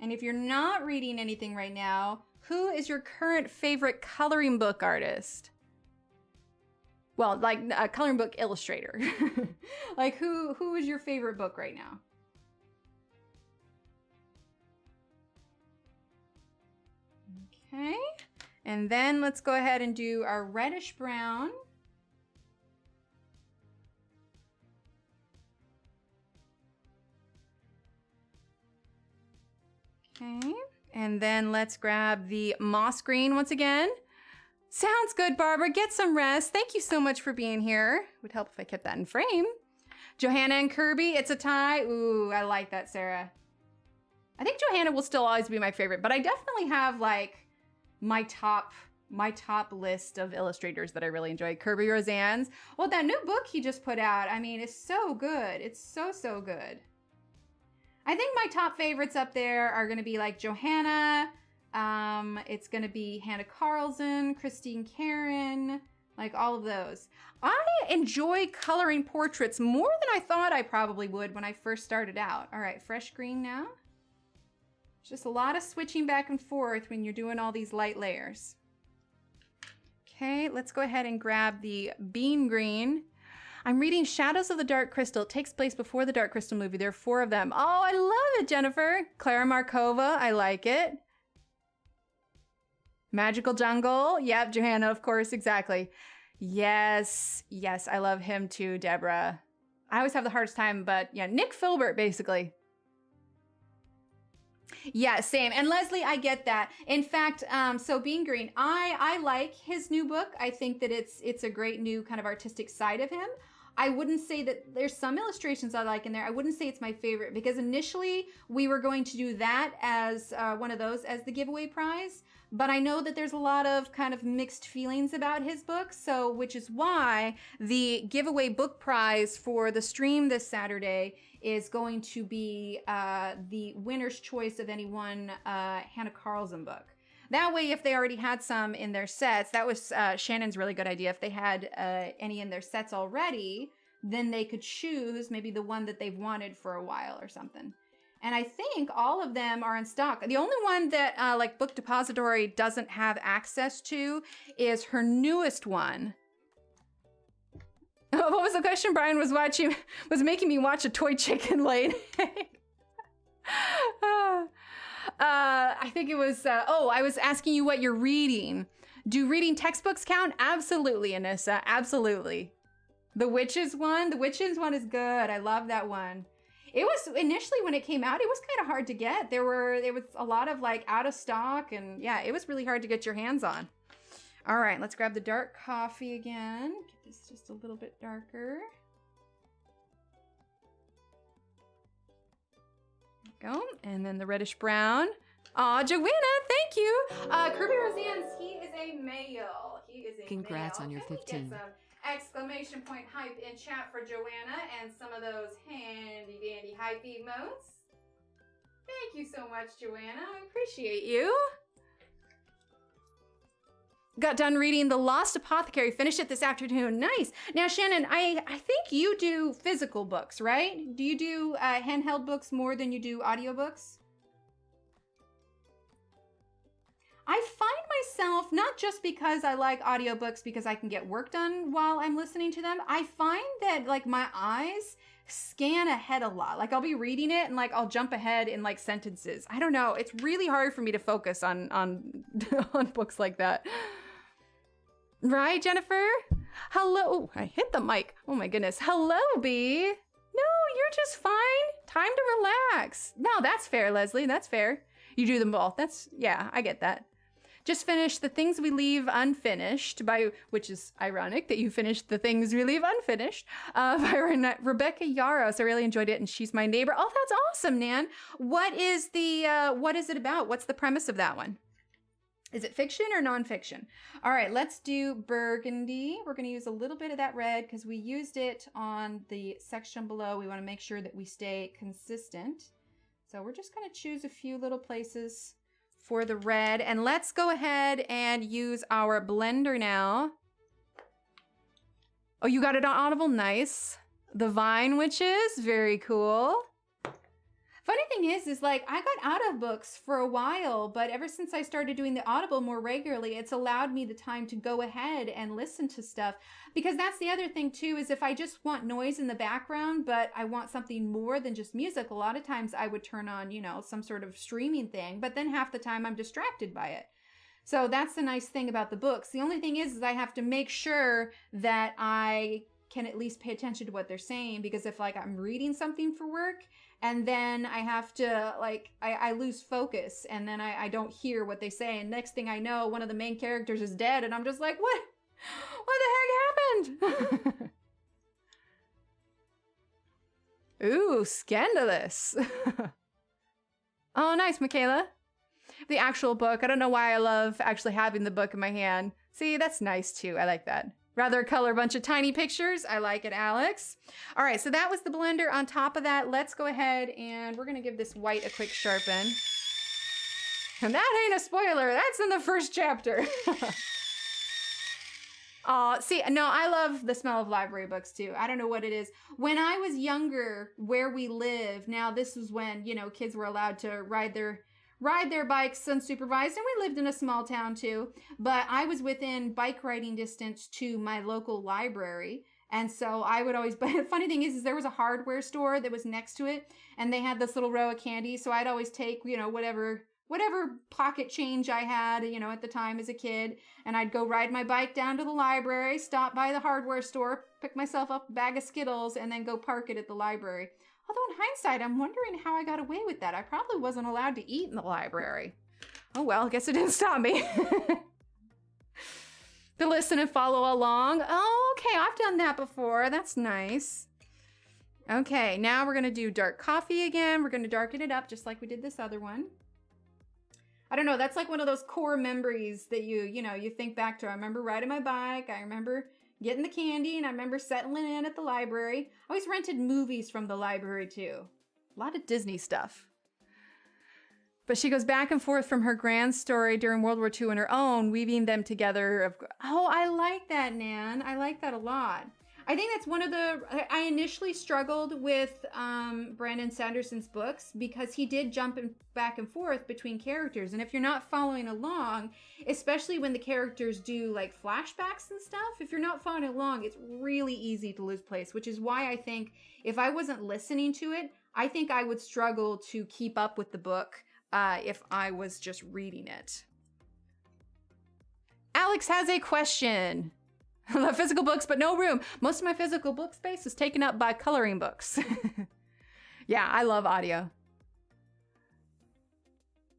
And if you're not reading anything right now, who is your current favorite coloring book artist? Well, like a coloring book illustrator. Like who is your favorite book right now? Okay. And then let's go ahead and do our reddish brown. Okay. And then let's grab the moss green once again. Sounds good, Barbara. Get some rest. Thank you so much for being here. Would help if I kept that in frame. Johanna and Kirby, it's a tie. Ooh, I like that, Sarah. I think Johanna will still always be my favorite, but I definitely have like my top list of illustrators that I really enjoy. Kirby Roseanne's. Well, that new book he just put out, I mean, it's so good. It's so good. I think my top favorites up there are going to be like Johanna. It's going to be Hannah Carlson, Christine Karen, like all of those. I enjoy coloring portraits more than I thought I probably would when I first started out. All right, fresh green now. Just a lot of switching back and forth when you're doing all these light layers. Okay, let's go ahead and grab the bean green. I'm reading Shadows of the Dark Crystal. It takes place before the Dark Crystal movie. There are 4 of them. Oh, I love it, Jennifer. Clara Markova, I like it. Magical Jungle. Yep, Johanna, of course, exactly. Yes, I love him too, Deborah. I always have the hardest time, but yeah, Nick Filbert, basically. Yeah, same. And Leslie, I get that. In fact, so Bean Green, I like his new book. I think that it's a great new kind of artistic side of him. I wouldn't say that there's some illustrations I like in there. I wouldn't say it's my favorite because initially we were going to do that as one of those as the giveaway prize. But I know that there's a lot of kind of mixed feelings about his book, so which is why the giveaway book prize for the stream this Saturday is going to be the winner's choice of any one Hannah Carlson book. That way, if they already had some in their sets, that was Shannon's really good idea. If they had any in their sets already, then they could choose maybe the one that they've wanted for a while or something. And I think all of them are in stock. The only one that like Book Depository doesn't have access to is her newest one. What was the question? Brian was making me watch a toy chicken laid. I think it was, I was asking you what you're reading. Do reading textbooks count? Absolutely, Anissa, absolutely. The Witches one is good. I love that one. It was initially when it came out, it was kind of hard to get. There was a lot of like out of stock and yeah, it was really hard to get your hands on. All right, let's grab the dark coffee again. Get this just a little bit darker. There we go. And then the reddish brown. Aw, Joanna, thank you. Kirby Roseanne's, he is a male. Congrats on your 15. Exclamation point hype in chat for Joanna and some of those handy dandy hype emotes. Thank you so much, Joanna. I appreciate you. Got done reading The Lost Apothecary. Finished it this afternoon. Nice. Now, Shannon, I think you do physical books, right? Do you do handheld books more than you do audiobooks? I find myself, not just because I like audiobooks because I can get work done while I'm listening to them, I find that like my eyes scan ahead a lot. Like I'll be reading it and like I'll jump ahead in like sentences. I don't know. It's really hard for me to focus on on books like that. Right, Jennifer? Hello. I hit the mic. Oh my goodness. Hello, B. No, you're just fine. Time to relax. No, that's fair, Leslie. That's fair. You do them both. Yeah, I get that. Just finished The Things We Leave Unfinished, which is ironic that you finished The Things We Leave Unfinished, by Rebecca Yaros. I really enjoyed it, and she's my neighbor. Oh, that's awesome, Nan. What is it about? What's the premise of that one? Is it fiction or nonfiction? All right, let's do burgundy. We're going to use a little bit of that red because we used it on the section below. We want to make sure that we stay consistent. So we're just going to choose a few little places for the red. And let's go ahead and use our blender now. Oh, you got it on Audible? Nice. The Vine Witches, very cool. Funny thing is like I got out of books for a while, but ever since I started doing the Audible more regularly, it's allowed me the time to go ahead and listen to stuff. Because that's the other thing too, is if I just want noise in the background, but I want something more than just music, a lot of times I would turn on, some sort of streaming thing, but then half the time I'm distracted by it. So that's the nice thing about the books. The only thing is I have to make sure that I can at least pay attention to what they're saying, because if like I'm reading something for work and then I have to I lose focus and then I don't hear what they say, and next thing I know one of the main characters is dead and I'm just like, what the heck happened? Ooh, scandalous. Oh, nice, Michaela. The actual book. I don't know why I love actually having the book in my hand. See, that's nice too. I like that. Rather color bunch of tiny pictures. I like it, Alex. All right, so that was the blender. On top of that, let's go ahead and we're gonna give this white a quick sharpen. And that ain't a spoiler. That's in the first chapter. See, no, I love the smell of library books too. I don't know what it is. When I was younger, where we live, now this is when, kids were allowed to ride their bikes unsupervised, and we lived in a small town too, but I was within bike riding distance to my local library. And so I would always, but the funny thing is there was a hardware store that was next to it, and they had this little row of candy. So I'd always take, whatever pocket change I had, at the time as a kid, and I'd go ride my bike down to the library, stop by the hardware store, pick myself up a bag of Skittles, and then go park it at the library. Although in hindsight, I'm wondering how I got away with that. I probably wasn't allowed to eat in the library. Oh well, I guess it didn't stop me. To listen and follow along. Oh, okay, I've done that before. That's nice. Okay, now we're gonna do dark coffee again. We're gonna darken it up just like we did this other one. I don't know, that's like one of those core memories that you think back to. I remember riding my bike. I remember getting the candy, and I remember settling in at the library. I always rented movies from the library too. A lot of Disney stuff. But she goes back and forth from her grand story during World War II and her own, weaving them together. Oh, I like that, Nan. I like that a lot. I think that's one of I initially struggled with Brandon Sanderson's books because he did jump back and forth between characters. And if you're not following along, especially when the characters do like flashbacks and stuff, if you're not following along, it's really easy to lose place, which is why I think if I wasn't listening to it, I think I would struggle to keep up with the book if I was just reading it. Alex has a question. I love physical books, but no room. Most of my physical book space is taken up by coloring books. Yeah, I love audio.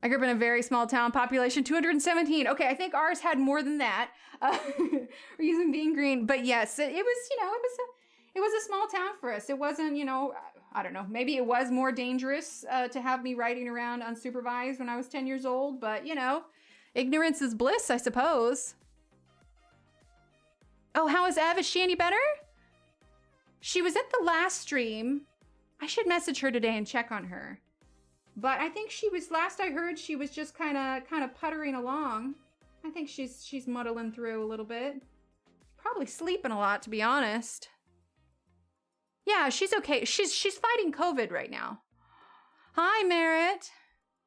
I grew up in a very small town, population 217. Okay, I think ours had more than that. We're using Being Green, but yes, it was, it was a small town for us. It wasn't, I don't know, maybe it was more dangerous to have me riding around unsupervised when I was 10 years old, but ignorance is bliss, I suppose. Oh, how is Ev? Is she any better? She was at the last stream. I should message her today and check on her. But I think she was, last I heard, she was just kind of puttering along. I think she's muddling through a little bit. Probably sleeping a lot, to be honest. Yeah, she's okay. She's fighting COVID right now. Hi, Merritt.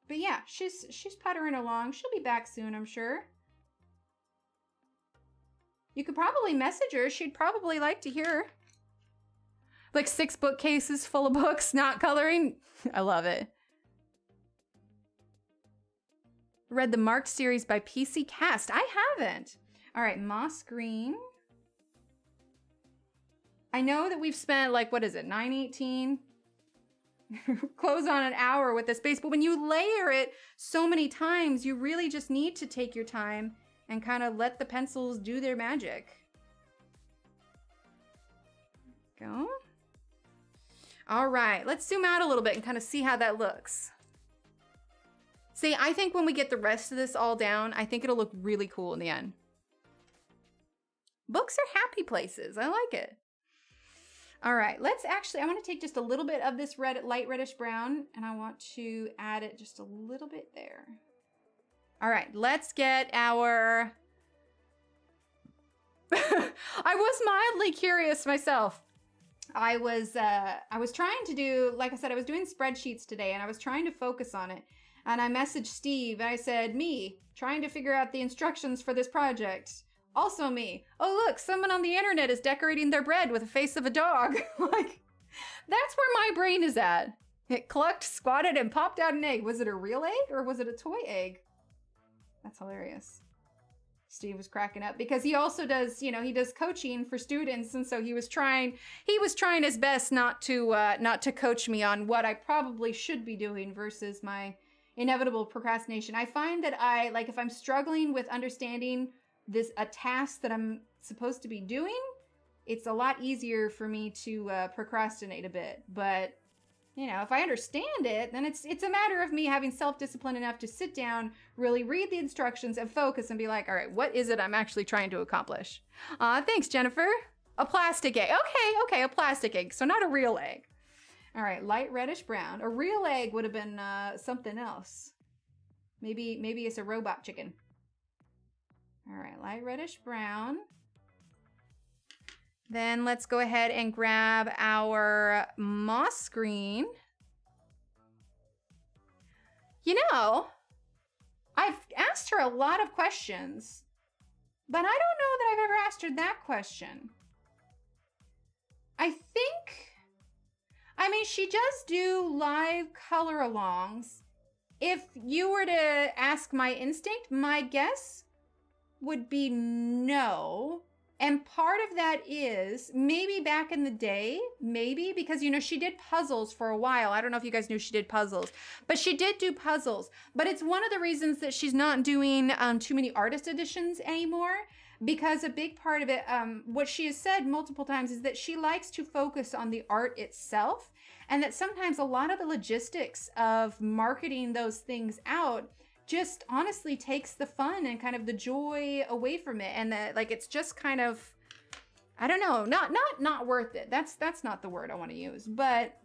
But yeah, she's puttering along. She'll be back soon, I'm sure. You could probably message her. She'd probably like to hear. Like 6 bookcases full of books, not coloring. I love it. Read the Marked series by PC Cast. I haven't. All right, Moss Green. I know that we've spent like, what is it, 9:18? Close on an hour with this base, but when you layer it so many times, you really just need to take your time and kind of let the pencils do their magic. Go. All right, let's zoom out a little bit and kind of see how that looks. See, I think when we get the rest of this all down, I think it'll look really cool in the end. Books are happy places. I like it. All right, let's actually, I want to take just a little bit of this red, light reddish brown, and I want to add it just a little bit there. All right, let's get our... I was mildly curious myself. I was trying to do, like I said, I was doing spreadsheets today, and I was trying to focus on it. And I messaged Steve, and I said, me, trying to figure out the instructions for this project. Also me. Oh, look, someone on the internet is decorating their bread with a face of a dog. Like, that's where my brain is at. It clucked, squatted, and popped out an egg. Was it a real egg, or was it a toy egg? That's hilarious. Steve was cracking up because he also does, you know, he does coaching for students, and so he was trying his best not to coach me on what I probably should be doing versus my inevitable procrastination. I find that if I'm struggling with understanding a task that I'm supposed to be doing, it's a lot easier for me to procrastinate a bit. But you know, if I understand it, then it's a matter of me having self-discipline enough to sit down, really read the instructions and focus and be like, all right, what is it I'm actually trying to accomplish? Thanks, Jennifer. A plastic egg. Okay, a plastic egg. So not a real egg. All right, light reddish brown. A real egg would have been something else. Maybe it's a robot chicken. All right, light reddish brown. Then let's go ahead and grab our moss green. You know, I've asked her a lot of questions, but I don't know that I've ever asked her that question. I mean, she does do live color alongs. If you were to ask my instinct, my guess would be no. And part of that is maybe back in the day, because, you know, she did puzzles for a while. I don't know if you guys knew she did puzzles, but she did do puzzles. But it's one of the reasons that she's not doing too many artist editions anymore, because a big part of it, what she has said multiple times, is that she likes to focus on the art itself, and that sometimes a lot of the logistics of marketing those things out just honestly takes the fun and kind of the joy away from it, and that, like, it's just kind of, I don't know, not worth it. That's not the word I want to use. But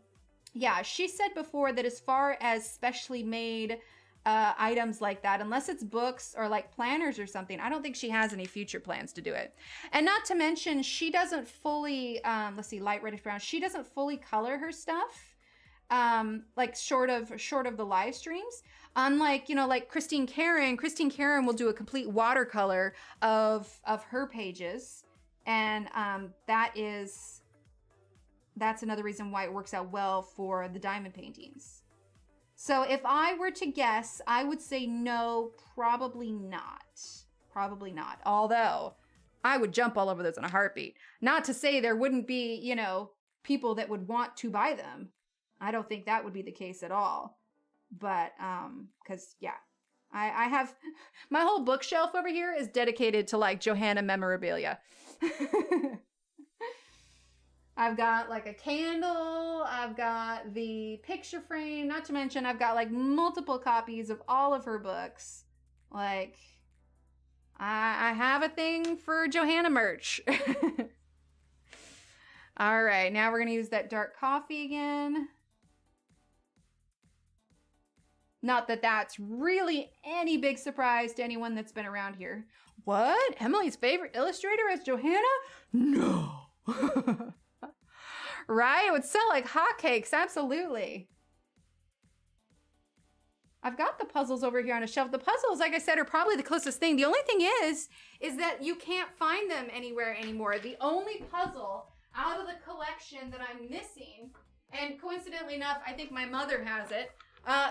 yeah, she said before that as far as specially made items like that, unless it's books or like planners or something, I don't think she has any future plans to do it. And not to mention, she doesn't fully let's see, light reddish brown, she doesn't fully color her stuff, like short of the live streams. Unlike, you know, like Christine Karen will do a complete watercolor of her pages. And that's another reason why it works out well for the diamond paintings. So if I were to guess, I would say no, probably not. Probably not. Although I would jump all over those in a heartbeat. Not to say there wouldn't be, you know, people that would want to buy them. I don't think that would be the case at all. But, cause yeah, I have, my whole bookshelf over here is dedicated to like Johanna memorabilia. I've got like a candle, I've got the picture frame, not to mention I've got like multiple copies of all of her books. Like, I have a thing for Johanna merch. All right, now we're gonna use that dark coffee again. Not that that's really any big surprise to anyone that's been around here. What? Emily's favorite illustrator is Johanna? No. Right? It would sell like hotcakes. Absolutely. I've got the puzzles over here on a shelf. The puzzles, like I said, are probably the closest thing. The only thing is that you can't find them anywhere anymore. The only puzzle out of the collection that I'm missing, and coincidentally enough, I think my mother has it.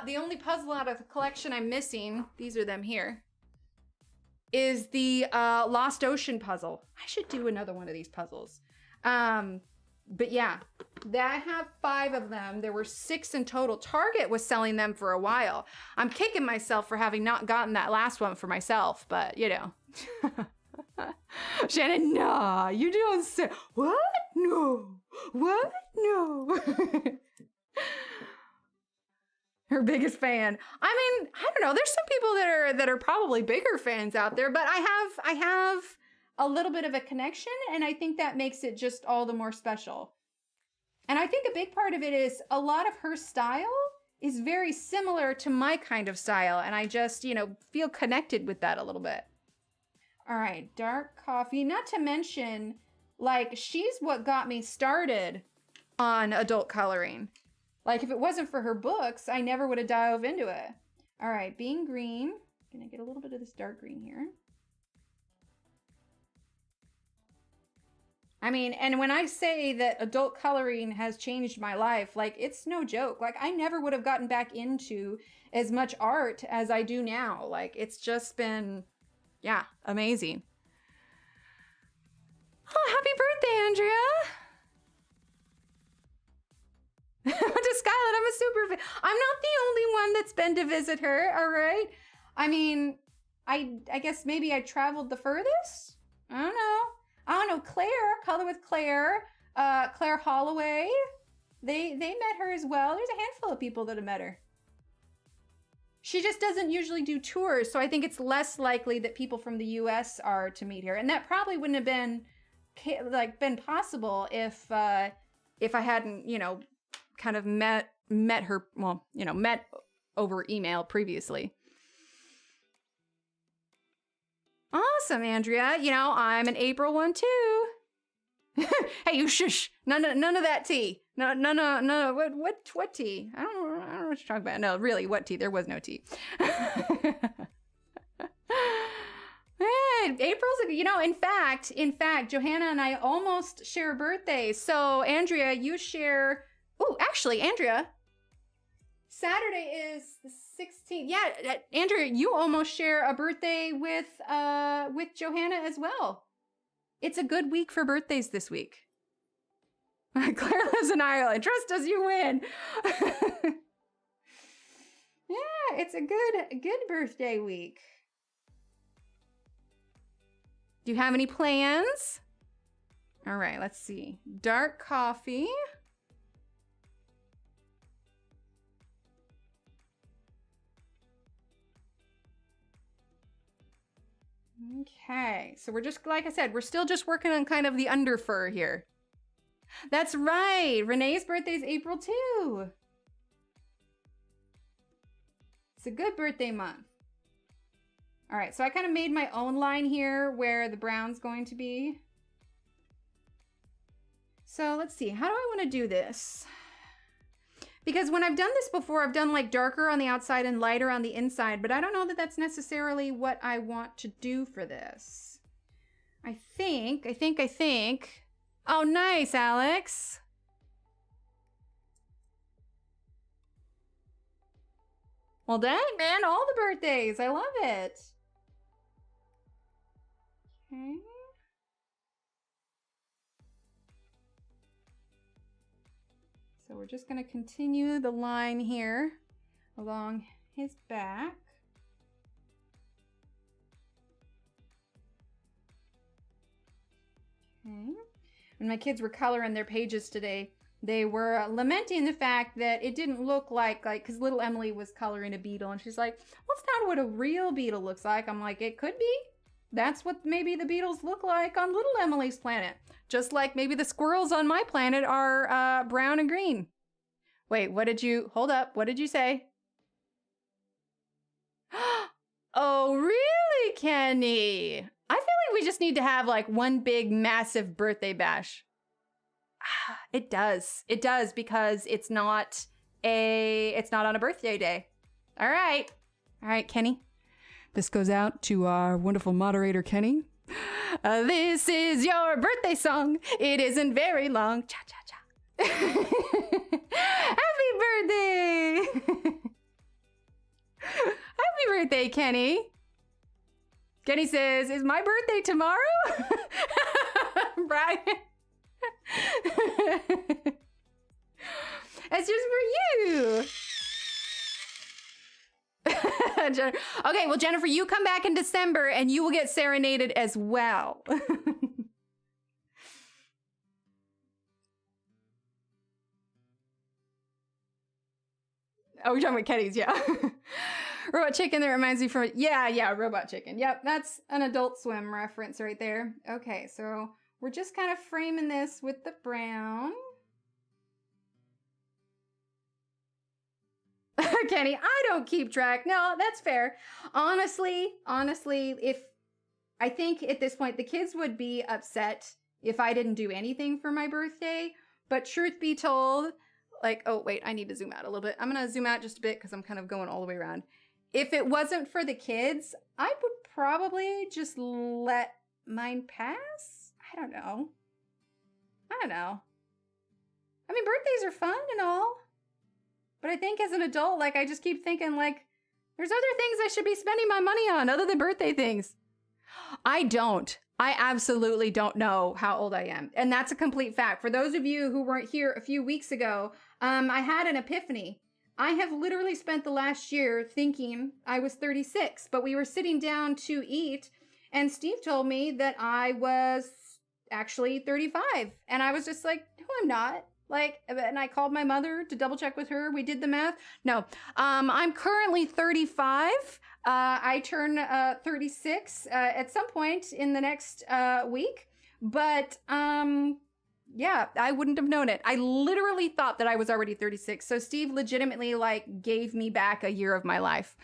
The only puzzle out of the collection I'm missing, these are them here, is the Lost Ocean puzzle. I should do another one of these puzzles. But yeah, I have 5 of them. There were 6 in total. Target was selling them for a while. I'm kicking myself for having not gotten that last one for myself, but you know. Shannon, nah, you're doing so. What? No. What? No. Her biggest fan. I mean, I don't know. There's some people that are probably bigger fans out there, but I have a little bit of a connection, and I think that makes it just all the more special. And I think a big part of it is a lot of her style is very similar to my kind of style, and I just, you know, feel connected with that a little bit. All right, dark coffee. Not to mention, like, she's what got me started on adult coloring. Like, if it wasn't for her books, I never would have dove into it. All right, being green. Gonna get a little bit of this dark green here. I mean, and when I say that adult coloring has changed my life, like, it's no joke. Like, I never would have gotten back into as much art as I do now. Like, it's just been, yeah, amazing. Oh, happy birthday, Andrea. To Skylar, I'm a super fan. I'm not the only one that's been to visit her, all right? I mean, I guess maybe I traveled the furthest? I don't know. Claire, Color with Claire, Claire Holloway. They met her as well. There's a handful of people that have met her. She just doesn't usually do tours, so I think it's less likely that people from the US are to meet her. And that probably wouldn't have been possible if I hadn't, you know, kind of met her, well, you know, met over email previously. Awesome, Andrea. You know, I'm an April one too. Hey, you shush. None of that tea. No. What tea? I don't know what you're talking about. No, really, what tea? There was no tea. Hey, April's, you know, in fact, Johanna and I almost share birthdays. So, Andrea, you share. Oh, actually, Andrea, Saturday is the 16th. Yeah, Andrea, you almost share a birthday with Johanna as well. It's a good week for birthdays this week. Claire lives in Ireland. Trust us, you win. Yeah, it's a good birthday week. Do you have any plans? All right, let's see. Dark coffee. Okay, so we're just, like I said, we're still just working on kind of the under fur here. That's right. Renee's birthday is April too. It's a good birthday month. All right, so I kind of made my own line here where the brown's going to be. So let's see, how do I want to do this? Because when I've done this before, I've done like darker on the outside and lighter on the inside, but I don't know that that's necessarily what I want to do for this. I think. Oh, nice, Alex. Well, dang, man, all the birthdays. I love it. Okay. So we're just going to continue the line here along his back. Okay. When my kids were coloring their pages today, they were lamenting the fact that it didn't look like, because little Emily was coloring a beetle, and she's like, "What's not what a real beetle looks like?" I'm like, it could be. That's what maybe the beetles look like on little Emily's planet. Just like maybe the squirrels on my planet are brown and green. Wait, hold up, what did you say? Oh, really, Kenny? I feel like we just need to have like one big massive birthday bash. It does, because it's not on a birthday day. All right, Kenny. This goes out to our wonderful moderator, Kenny. This is your birthday song. It isn't very long. Cha cha cha. Happy birthday! Happy birthday, Kenny. Kenny says, "Is my birthday tomorrow?" Brian. It's just for you. Okay, well, Jennifer, you come back in December and you will get serenaded as well. Oh, you're talking about Kenny's, yeah. Robot Chicken, that reminds me from, yeah, Robot Chicken. Yep, that's an Adult Swim reference right there. Okay, so we're just kind of framing this with the brown. Kenny, I don't keep track. No, that's fair. Honestly, I think at this point the kids would be upset if I didn't do anything for my birthday. But truth be told, like, oh, wait, I need to zoom out a little bit. I'm going to zoom out just a bit because I'm kind of going all the way around. If it wasn't for the kids, I would probably just let mine pass. I don't know. I mean, birthdays are fun and all. But I think as an adult, like, I just keep thinking, like, there's other things I should be spending my money on other than birthday things. I absolutely don't know how old I am. And that's a complete fact. For those of you who weren't here a few weeks ago, I had an epiphany. I have literally spent the last year thinking I was 36, but we were sitting down to eat, and Steve told me that I was actually 35. And I was just like, no, I'm not. Like, and I called my mother to double check with her. We did the math. No, I'm currently 35. I turn 36 at some point in the next week. But yeah, I wouldn't have known it. I literally thought that I was already 36. So Steve legitimately like gave me back a year of my life.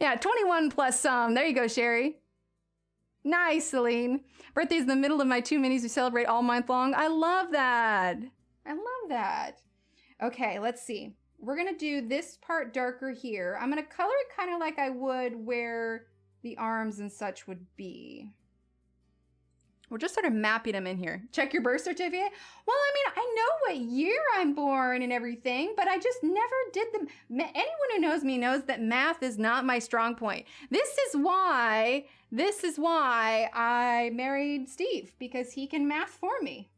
Yeah, 21 plus some. There you go, Sherry. Nice, Celine. Birthday's in the middle of my 2 minis we celebrate all month long. I love that. I love that. Okay, let's see. We're going to do this part darker here. I'm going to color it kind of like I would where the arms and such would be. We're just sort of mapping them in here. Check your birth certificate. Well, I mean, I know what year I'm born and everything, but I just never did them. Anyone who knows me knows that math is not my strong point. This is why I married Steve, because he can math for me.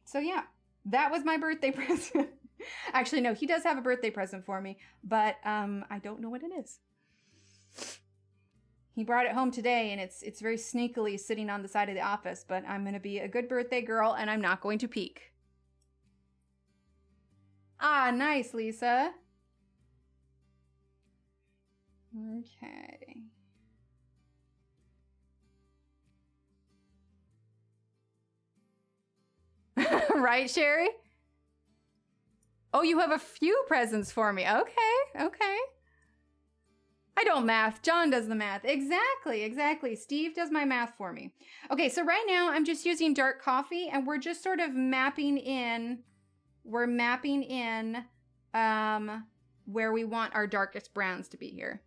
So yeah, that was my birthday present. Actually, no, he does have a birthday present for me, but I don't know what it is. He brought it home today, and it's very sneakily sitting on the side of the office, but I'm going to be a good birthday girl, and I'm not going to peek. Ah, nice, Lisa. Okay. Right, Sherry? Oh, you have a few presents for me. Okay, okay. I don't math. John does the math. Exactly. Steve does my math for me. Okay, so right now I'm just using dark coffee, and we're just sort of mapping in. We're mapping in where we want our darkest browns to be here.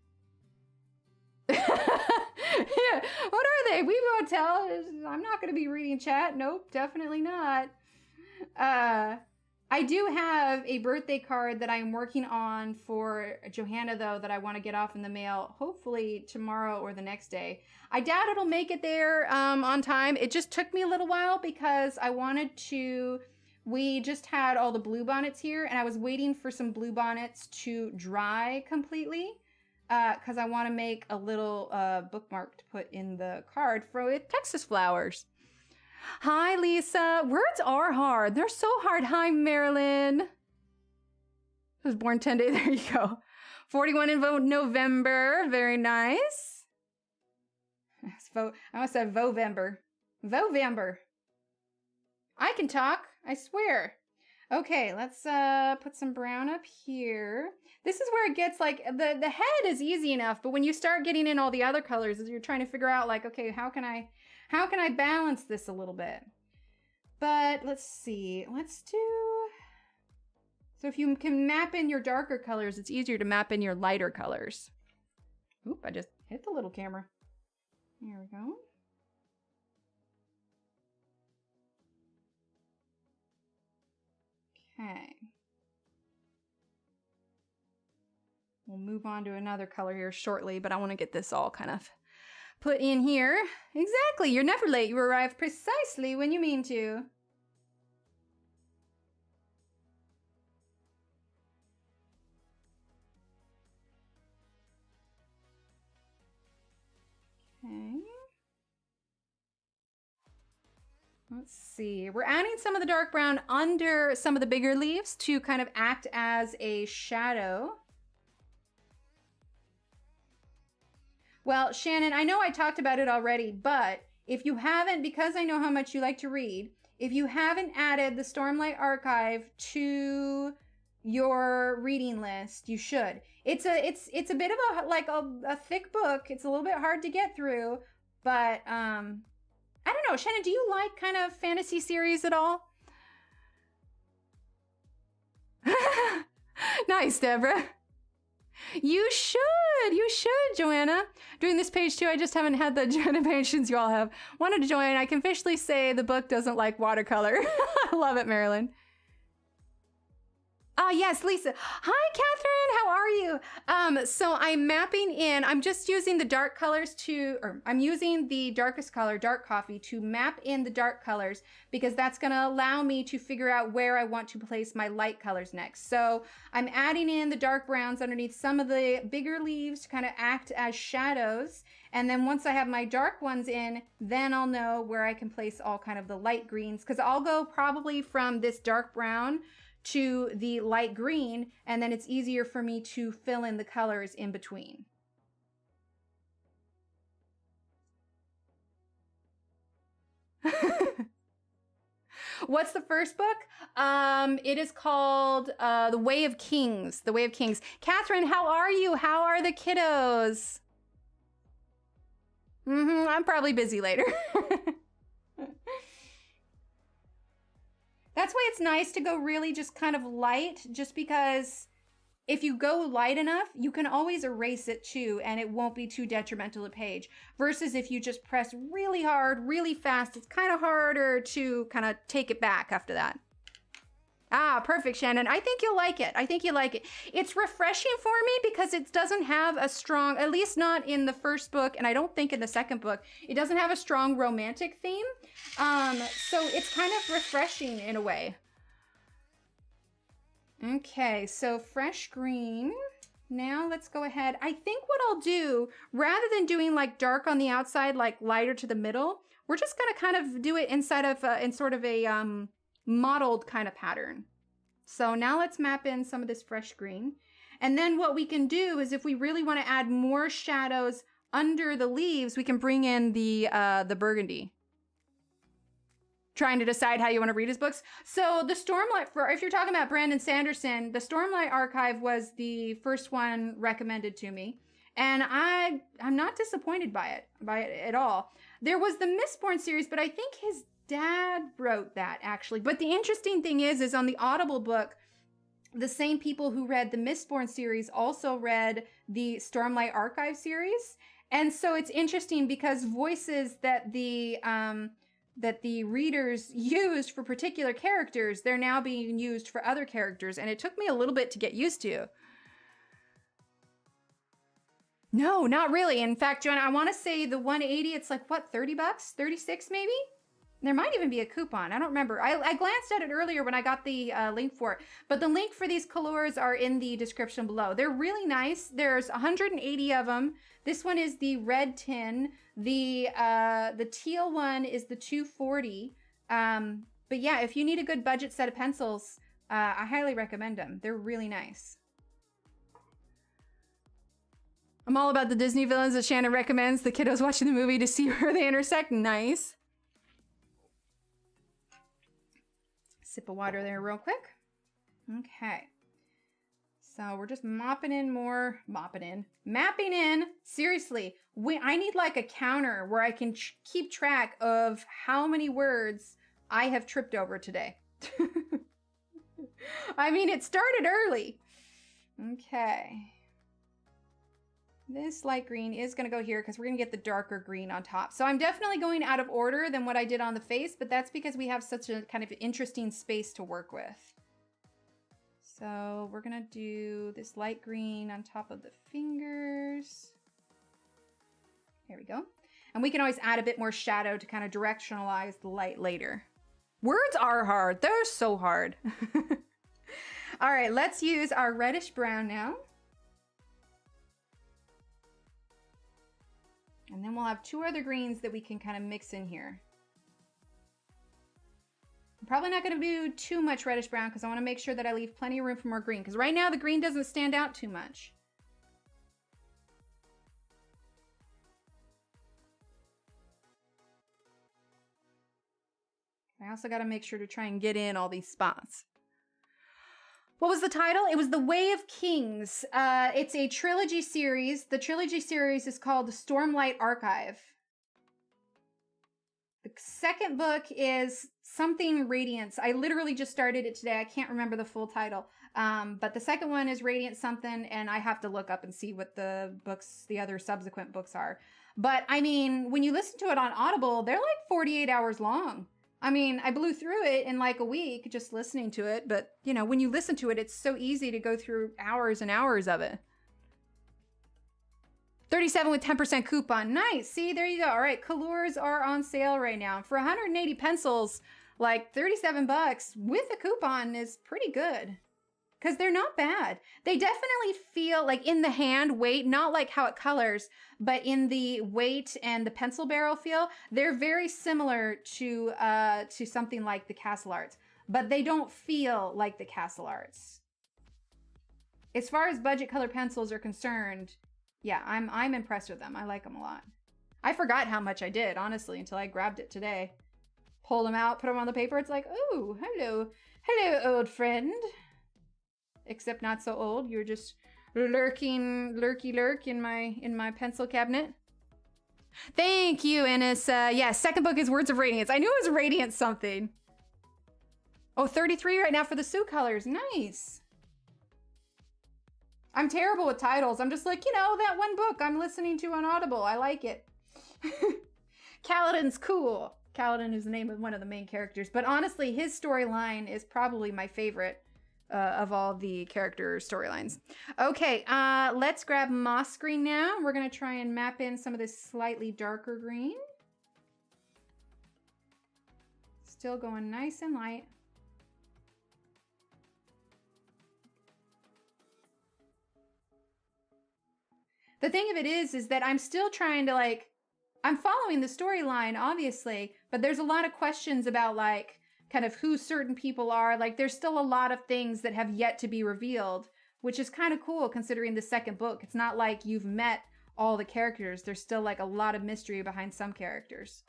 Yeah, what are they? We won't tell. I'm not going to be reading chat. Nope, definitely not. I do have a birthday card that I'm working on for Johanna, though, that I want to get off in the mail, hopefully tomorrow or the next day. I doubt it'll make it there on time. It just took me a little while because I wanted to... We just had all the bluebonnets here, and I was waiting for some bluebonnets to dry completely because I want to make a little bookmark to put in the card for Texas flowers. Hi, Lisa. Words are hard. They're so hard. Hi, Marilyn. I was born 10 days. There you go. 41 in November. Very nice. I almost said Vovember. Vovember. I can talk. I swear. Okay, let's put some brown up here. This is where it gets like, the head is easy enough, but when you start getting in all the other colors, you're trying to figure out like, okay, how can I balance this a little bit? But let's see. Let's do... So if you can map in your darker colors, it's easier to map in your lighter colors. Oop, I just hit the little camera. Here we go. Okay. We'll move on to another color here shortly, but I want to get this all kind of put in here. Exactly. You're never late. You arrive precisely when you mean to. Okay. Let's see. We're adding some of the dark brown under some of the bigger leaves to kind of act as a shadow. Well, Shannon, I know I talked about it already, but if you haven't, because I know how much you like to read, if you haven't added the Stormlight Archive to your reading list, you should. It's a bit of a thick book. It's a little bit hard to get through, but I don't know, Shannon, do you like kind of fantasy series at all? Nice, Deborah. You should, Joanna. Doing this page too, I just haven't had the Joanna patience you all have. Wanted to join. I can officially say the book doesn't like watercolor. I love it, Marilyn. Yes, Lisa. Hi, Catherine. How are you? So I'm mapping in. I'm just using the dark colors I'm using the darkest color, dark coffee, to map in the dark colors because that's going to allow me to figure out where I want to place my light colors next. So I'm adding in the dark browns underneath some of the bigger leaves to kind of act as shadows. And then once I have my dark ones in, then I'll know where I can place all kind of the light greens because I'll go probably from this dark brown to the light green, and then it's easier for me to fill in the colors in between. What's the first book? It is called The Way of Kings. The Way of Kings. Catherine, how are you? How are the kiddos? I'm probably busy later. That's why it's nice to go really just kind of light, just because if you go light enough, you can always erase it too, and it won't be too detrimental to the page. Versus if you just press really hard, really fast, it's kind of harder to kind of take it back after that. Ah, perfect, Shannon. I think you'll like it. I think you like it. It's refreshing for me because it doesn't have a strong, at least not in the first book, and I don't think in the second book, it doesn't have a strong romantic theme. So it's kind of refreshing in a way. Okay, so fresh green. Now let's go ahead. I think what I'll do, rather than doing like dark on the outside, like lighter to the middle, we're just gonna kind of do it inside of, in sort of a, mottled kind of pattern. So now let's map in some of this fresh green. And then what we can do is if we really want to add more shadows under the leaves, we can bring in the burgundy. Trying to decide how you want to read his books. So the Stormlight, if you're talking about Brandon Sanderson, the Stormlight Archive was the first one recommended to me. And I'm not disappointed by it at all. There was the Mistborn series, but I think his dad wrote that actually. But the interesting thing is on the Audible book, the same people who read the Mistborn series also read the Stormlight Archive series. And so it's interesting because voices that the readers used for particular characters, they're now being used for other characters. And it took me a little bit to get used to. No, not really. In fact, Joanna, I want to say the 180, it's like, what, 30 bucks? 36 maybe? There might even be a coupon. I don't remember. I glanced at it earlier when I got the link for it. But the link for these Kalours are in the description below. They're really nice. There's 180 of them. This one is the red tin. The teal one is the 240. But yeah, if you need a good budget set of pencils, I highly recommend them. They're really nice. I'm all about the Disney villains that Shannon recommends. The kiddos watching the movie to see where they intersect. Nice. Sip of water there real quick. Okay. So we're just mapping in. Seriously, I need like a counter where I can keep track of how many words I have tripped over today. I mean, it started early. Okay. This light green is going to go here because we're going to get the darker green on top. So I'm definitely going out of order than what I did on the face, but that's because we have such a kind of interesting space to work with. So we're going to do this light green on top of the fingers. There we go. And we can always add a bit more shadow to kind of directionalize the light later. Words are hard. They're so hard. All right, let's use our reddish brown now. And then we'll have two other greens that we can kind of mix in here. I'm probably not going to do too much reddish brown because I want to make sure that I leave plenty of room for more green. Because right now the green doesn't stand out too much. I also got to make sure to try and get in all these spots. What was the title? It was The Way of Kings. It's a trilogy series. The trilogy series is called The Stormlight Archive. The second book is something Radiance. I literally just started it today. I can't remember the full title. But the second one is Radiant something, and I have to look up and see what the other subsequent books are. But I mean, when you listen to it on Audible, they're like 48 hours long. I mean, I blew through it in like a week just listening to it. But, you know, when you listen to it, it's so easy to go through hours and hours of it. 37 with 10% coupon. Nice. See, there you go. All right. Kalours are on sale right now. For 180 pencils, like 37 bucks with a coupon is pretty good. Because they're not bad. They definitely feel like in the hand weight, not like how it colors, but in the weight and the pencil barrel feel, they're very similar to something like the Castle Arts, but they don't feel like the Castle Arts. As far as budget color pencils are concerned, yeah, I'm impressed with them. I like them a lot. I forgot how much I did, honestly, until I grabbed it today. Pull them out, put them on the paper. It's like, oh, hello, old friend. Except not so old. You're just lurky lurk in my pencil cabinet. Thank you, Ennis. Yeah, second book is Words of Radiance. I knew it was Radiance something. Oh, 33 right now for the Sioux colors. Nice. I'm terrible with titles. I'm just like, you know, that one book I'm listening to on Audible. I like it. Kaladin's cool. Kaladin is the name of one of the main characters. But honestly, his storyline is probably my favorite. Of all the character storylines. Okay, let's grab moss green now. We're gonna try and map in some of this slightly darker green. Still going nice and light. The thing of it is that I'm still trying to like, I'm following the storyline, obviously, but there's a lot of questions about like, kind of who certain people are. Like there's still a lot of things that have yet to be revealed, which is kind of cool considering the second book. It's not like you've met all the characters. There's still like a lot of mystery behind some characters.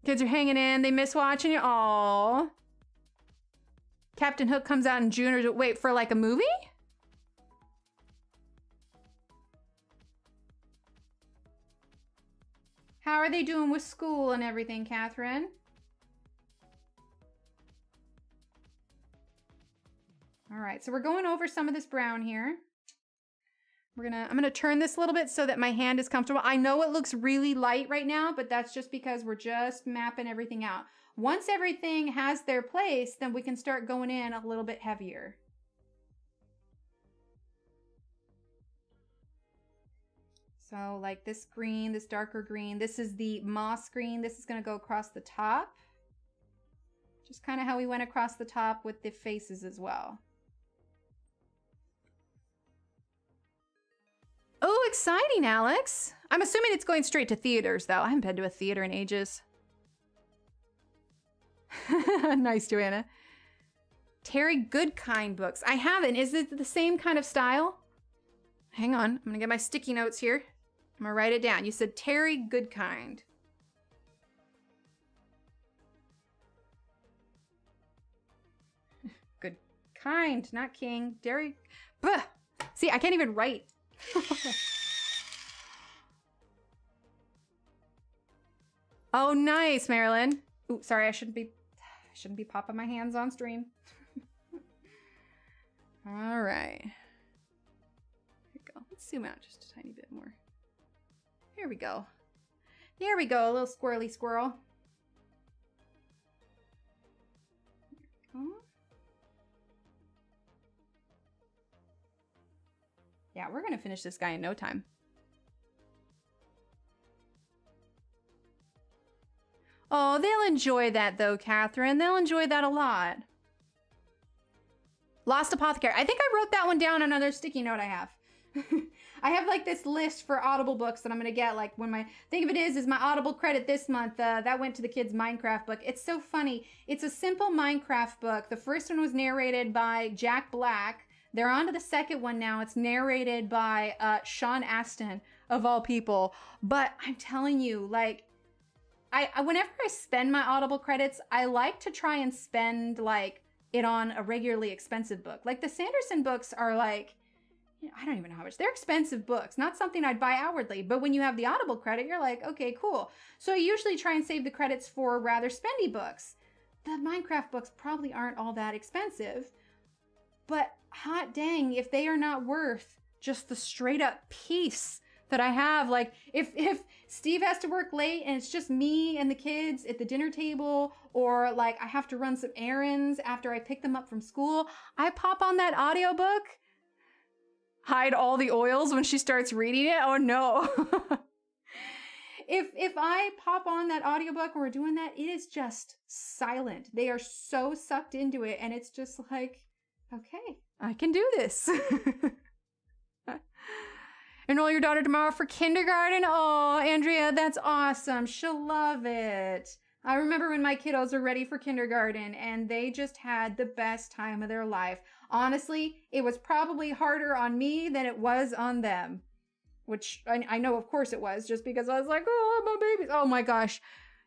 Kids are hanging in. They miss watching you. Aww. Captain Hook comes out in June or wait for like a movie? How are they doing with school and everything, Catherine? All right, so we're going over some of this brown here. I'm gonna turn this a little bit so that my hand is comfortable. I know it looks really light right now, but that's just because we're just mapping everything out. Once everything has their place, then we can start going in a little bit heavier. So like this green, this darker green, this is the moss green. This is gonna go across the top. Just kind of how we went across the top with the faces as well. Oh, exciting, Alex. I'm assuming it's going straight to theaters though. I haven't been to a theater in ages. Nice, Johanna. Terry Goodkind books. I haven't. Is it the same kind of style? Hang on. I'm gonna get my sticky notes here. I'm gonna write it down. You said Terry Goodkind. Goodkind, not King. Terry. Bah! See, I can't even write. Oh, nice, Marilyn. Ooh, sorry, I shouldn't be popping my hands on stream. All right. Here we go. Let's zoom out just a tiny bit more. Here we go. There we go, a little squirrely squirrel. There we go. Yeah, we're gonna finish this guy in no time. Oh, they'll enjoy that though, Catherine. They'll enjoy that a lot. Lost Apothecary. I think I wrote that one down on another sticky note I have. I have like this list for Audible books that I'm gonna get. Like when my thing of it is my Audible credit this month. That went to the kids' Minecraft book. It's so funny. It's a simple Minecraft book. The first one was narrated by Jack Black. They're on to the second one now. It's narrated by Sean Astin, of all people. But I'm telling you, like, whenever I spend my Audible credits, I like to try and spend like it on a regularly expensive book. Like the Sanderson books are like, I don't even know how much. They're expensive books, not something I'd buy outwardly. But when you have the Audible credit, you're like, okay, cool. So I usually try and save the credits for rather spendy books. The Minecraft books probably aren't all that expensive. But hot dang, if they are not worth just the straight up peace that I have. Like if Steve has to work late and it's just me and the kids at the dinner table, or like I have to run some errands after I pick them up from school, I pop on that audiobook. Hide all the oils when she starts reading it. Oh no. If I pop on that audiobook and we're doing that, it is just silent. They are so sucked into it and it's just like, okay, I can do this. Enroll your daughter tomorrow for kindergarten. Oh, Andrea, that's awesome. She'll love it. I remember when my kiddos were ready for kindergarten and they just had the best time of their life. Honestly, it was probably harder on me than it was on them, which I know, of course it was, just because I was like, oh, my babies. Oh my gosh,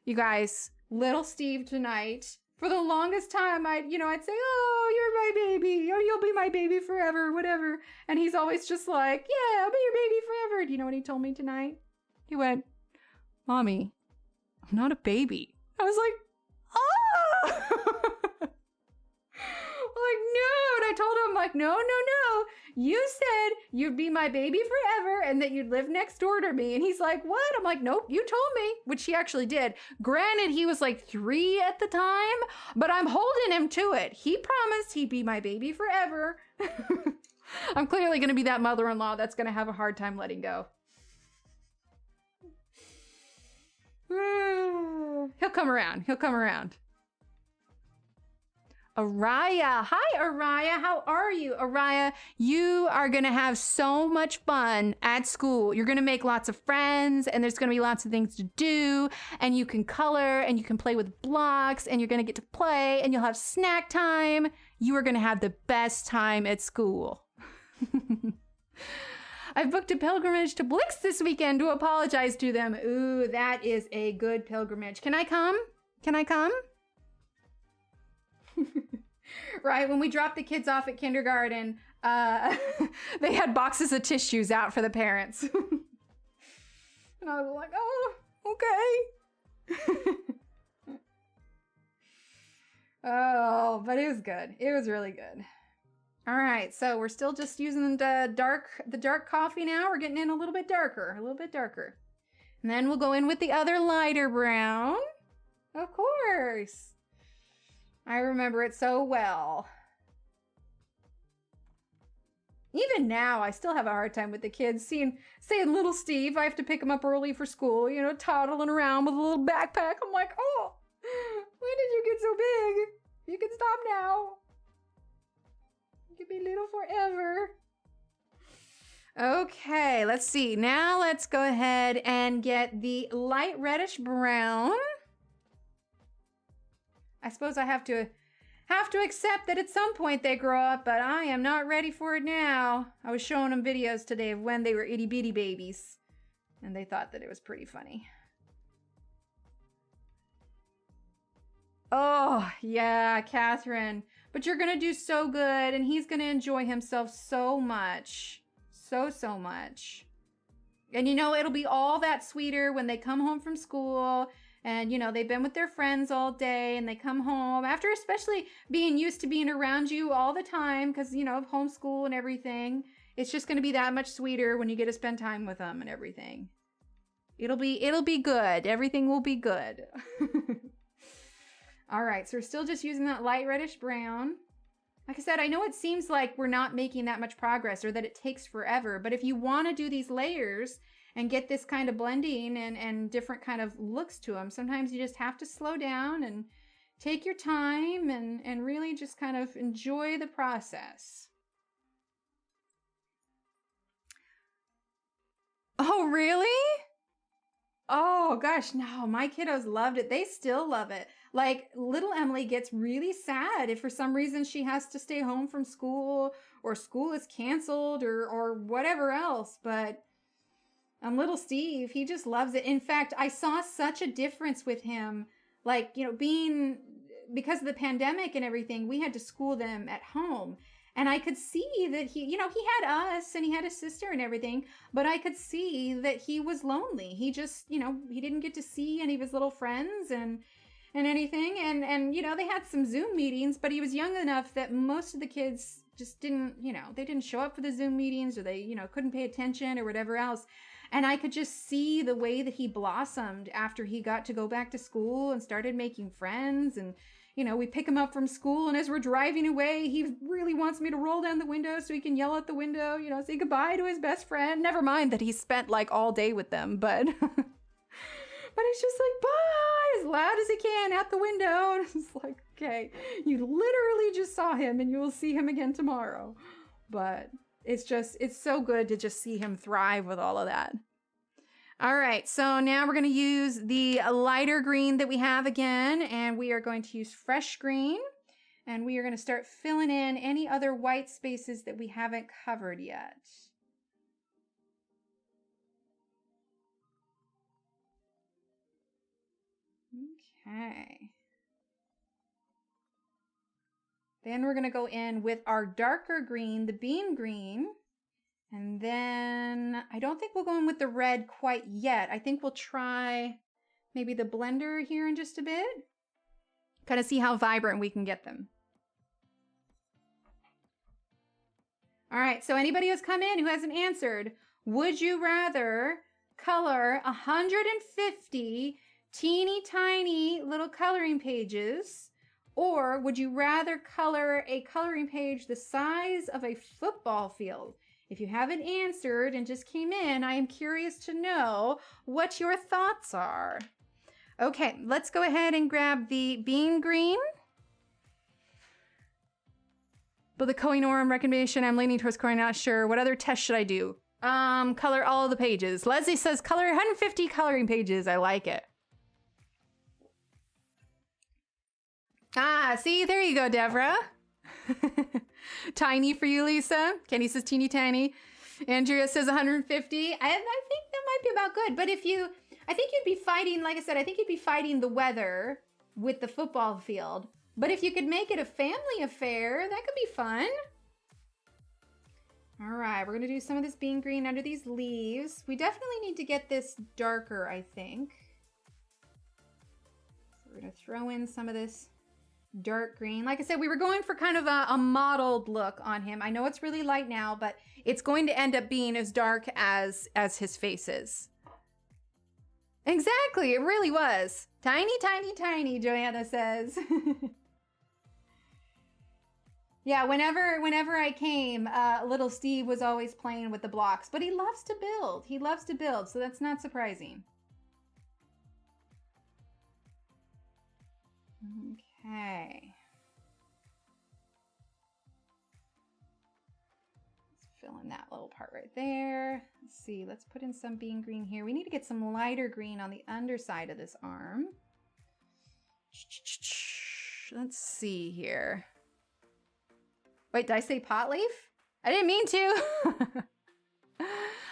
you guys, little Steve tonight, for the longest time, I'd say, oh, you're my baby, or you'll be my baby forever, whatever. And he's always just like, yeah, I'll be your baby forever. Do you know what he told me tonight? He went, Mommy, I'm not a baby. I was like, oh! Like, no. And I told him, like, no. You said you'd be my baby forever and that you'd live next door to me. And he's like, what? I'm like, nope, you told me, which he actually did. Granted, he was like 3 at the time, but I'm holding him to it. He promised he'd be my baby forever. I'm clearly going to be that mother-in-law that's going to have a hard time letting go. He'll come around. Araya. Hi, Araya. How are you? Araya, you are going to have so much fun at school. You're going to make lots of friends and there's going to be lots of things to do and you can color and you can play with blocks and you're going to get to play and you'll have snack time. You are going to have the best time at school. I've booked a pilgrimage to Blix this weekend to apologize to them. Ooh, that is a good pilgrimage. Can I come? Right, when we dropped the kids off at kindergarten, they had boxes of tissues out for the parents. And I was like, oh, okay. Oh, but it was good. It was really good. All right, so we're still just using the dark coffee now. We're getting in a little bit darker. And then we'll go in with the other lighter brown. Of course. I remember it so well. Even now, I still have a hard time with the kids saying little Steve, I have to pick him up early for school, toddling around with a little backpack. I'm like, oh, when did you get so big? You can stop now. You can be little forever. Okay, let's see. Now let's go ahead and get the light reddish brown. I suppose I have to accept that at some point they grow up, but I am not ready for it now. I was showing them videos today of when they were itty bitty babies, and they thought that it was pretty funny. Oh, yeah, Catherine. But you're going to do so good, and he's going to enjoy himself so much. So much. And it'll be all that sweeter when they come home from school. And, they've been with their friends all day and they come home after especially being used to being around you all the time because, of homeschool and everything. It's just going to be that much sweeter when you get to spend time with them and everything. It'll be good. Everything will be good. All right. So we're still just using that light reddish brown. Like I said, I know it seems like we're not making that much progress or that it takes forever. But if you want to do these layers and get this kind of blending and different kind of looks to them, sometimes you just have to slow down and take your time and really just kind of enjoy the process. Oh, really? Oh, gosh, no, my kiddos loved it. They still love it. Like, little Emily gets really sad if for some reason she has to stay home from school or school is canceled or whatever else, but little Steve, he just loves it. In fact, I saw such a difference with him. Like, because of the pandemic and everything, we had to school them at home. And I could see that he, you know, he had us and he had his sister and everything, but I could see that he was lonely. He just, you know, he didn't get to see any of his little friends and anything. And, you know, they had some Zoom meetings, but he was young enough that most of the kids just didn't, you know, they didn't show up for the Zoom meetings, or they, you know, couldn't pay attention or whatever else. And I could just see the way that he blossomed after he got to go back to school and started making friends. And, you know, we pick him up from school, and as we're driving away, he really wants me to roll down the window so he can yell out the window, you know, say goodbye to his best friend. Never mind that he spent like all day with them, but but he's just like, bye, as loud as he can out the window. And it's like, okay, you literally just saw him and you will see him again tomorrow. But it's so good to just see him thrive with all of that. All right, so now we're going to use the lighter green that we have again, and we are going to use fresh green, and we are going to start filling in any other white spaces that we haven't covered yet. Okay. Then we're going to go in with our darker green, the bean green. And then I don't think we'll go in with the red quite yet. I think we'll try maybe the blender here in just a bit. Kind of see how vibrant we can get them. All right, so anybody who's come in who hasn't answered, would you rather color 150 teeny tiny little coloring pages, or would you rather color a coloring page the size of a football field? If you haven't answered and just came in, I am curious to know what your thoughts are. Okay, let's go ahead and grab the bean green. But the Koinorum recommendation, I'm leaning towards Koinorum, not sure. What other test should I do? Color all of the pages. Leslie says color 150 coloring pages. I like it. Ah, see, there you go, Deborah. Tiny for you, Lisa. Kenny says teeny tiny. Andrea says 150. I think that might be about good. But I think you'd be fighting, like I said, I think you'd be fighting the weather with the football field. But if you could make it a family affair, that could be fun. All right, we're going to do some of this bean green under these leaves. We definitely need to get this darker, I think. So we're going to throw in some of this dark green. Like I said, we were going for kind of a mottled look on him. I know it's really light now, but it's going to end up being as dark as his face is. Exactly, it really was. Tiny, tiny, tiny, Johanna says. Yeah, whenever I came, little Steve was always playing with the blocks, but he loves to build. He loves to build, so that's not surprising. Okay. Let's fill in that little part right there. Let's see, let's put in some bean green here. We need to get some lighter green on the underside of this arm. Let's see here. Wait, did I say pot leaf? I didn't mean to.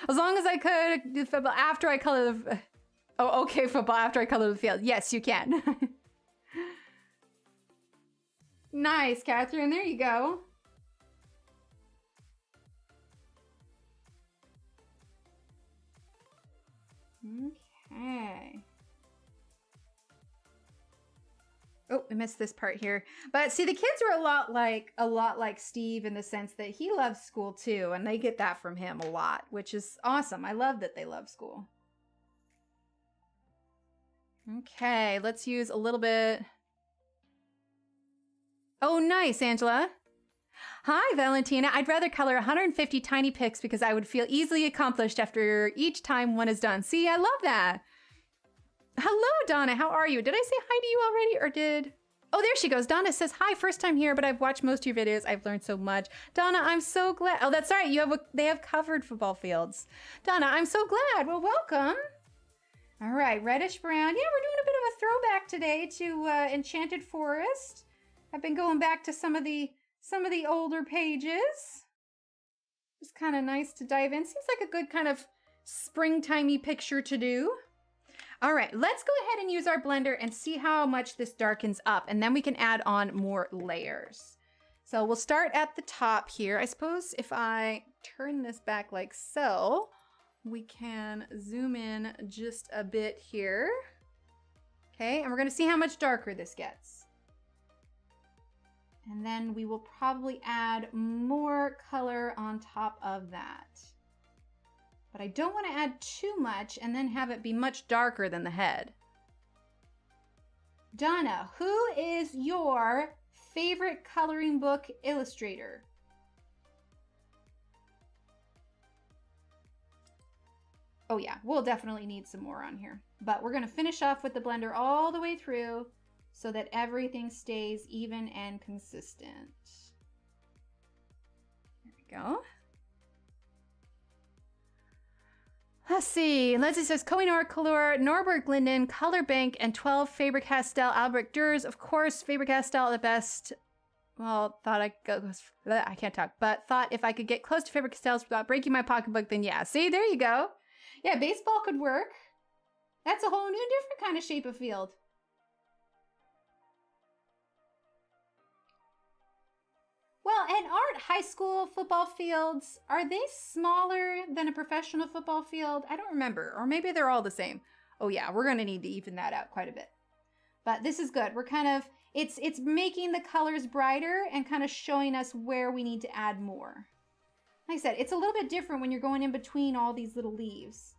As long as I could, after I color the... Oh, okay, football, after I color the field. Yes, you can. Nice, Catherine. There you go. Okay. Oh, I missed this part here. But see, the kids are a lot like Steve in the sense that he loves school too, and they get that from him a lot, which is awesome. I love that they love school. Okay, let's use a little bit. Oh, nice, Angela. Hi, Valentina. I'd rather color 150 tiny pics because I would feel easily accomplished after each time one is done. See, I love that. Hello, Donna. How are you? Did I say hi to you already or did... Oh, there she goes. Donna says, hi, first time here, but I've watched most of your videos. I've learned so much. Donna, I'm so glad. Oh, that's right. They have covered football fields. Donna, I'm so glad. Well, welcome. All right, reddish brown. Yeah, we're doing a bit of a throwback today to Enchanted Forest. I've been going back to some of the older pages. It's kind of nice to dive in. Seems like a good kind of springtimey picture to do. All right, let's go ahead and use our blender and see how much this darkens up, and then we can add on more layers. So we'll start at the top here. I suppose if I turn this back like so, we can zoom in just a bit here. Okay, and we're gonna see how much darker this gets. And then we will probably add more color on top of that. But I don't want to add too much and then have it be much darker than the head. Donna, who is your favorite coloring book illustrator? Oh yeah, we'll definitely need some more on here. But we're going to finish off with the blender all the way through so that everything stays even and consistent. There we go. Let's see. Leslie says Kohinoor, Kalour, Norberg Linden, Color Bank, and 12 Faber-Castell Albrecht Dürer. Of course, Faber-Castell the best. Well, thought I can't talk, but thought if I could get close to Faber-Castells without breaking my pocketbook, then yeah. See, there you go. Yeah, baseball could work. That's a whole new different kind of shape of field. Well, and aren't high school football fields, are they smaller than a professional football field? I don't remember. Or maybe they're all the same. Oh yeah, we're going to need to even that out quite a bit. But this is good. We're kind of, it's making the colors brighter and kind of showing us where we need to add more. Like I said, it's a little bit different when you're going in between all these little leaves.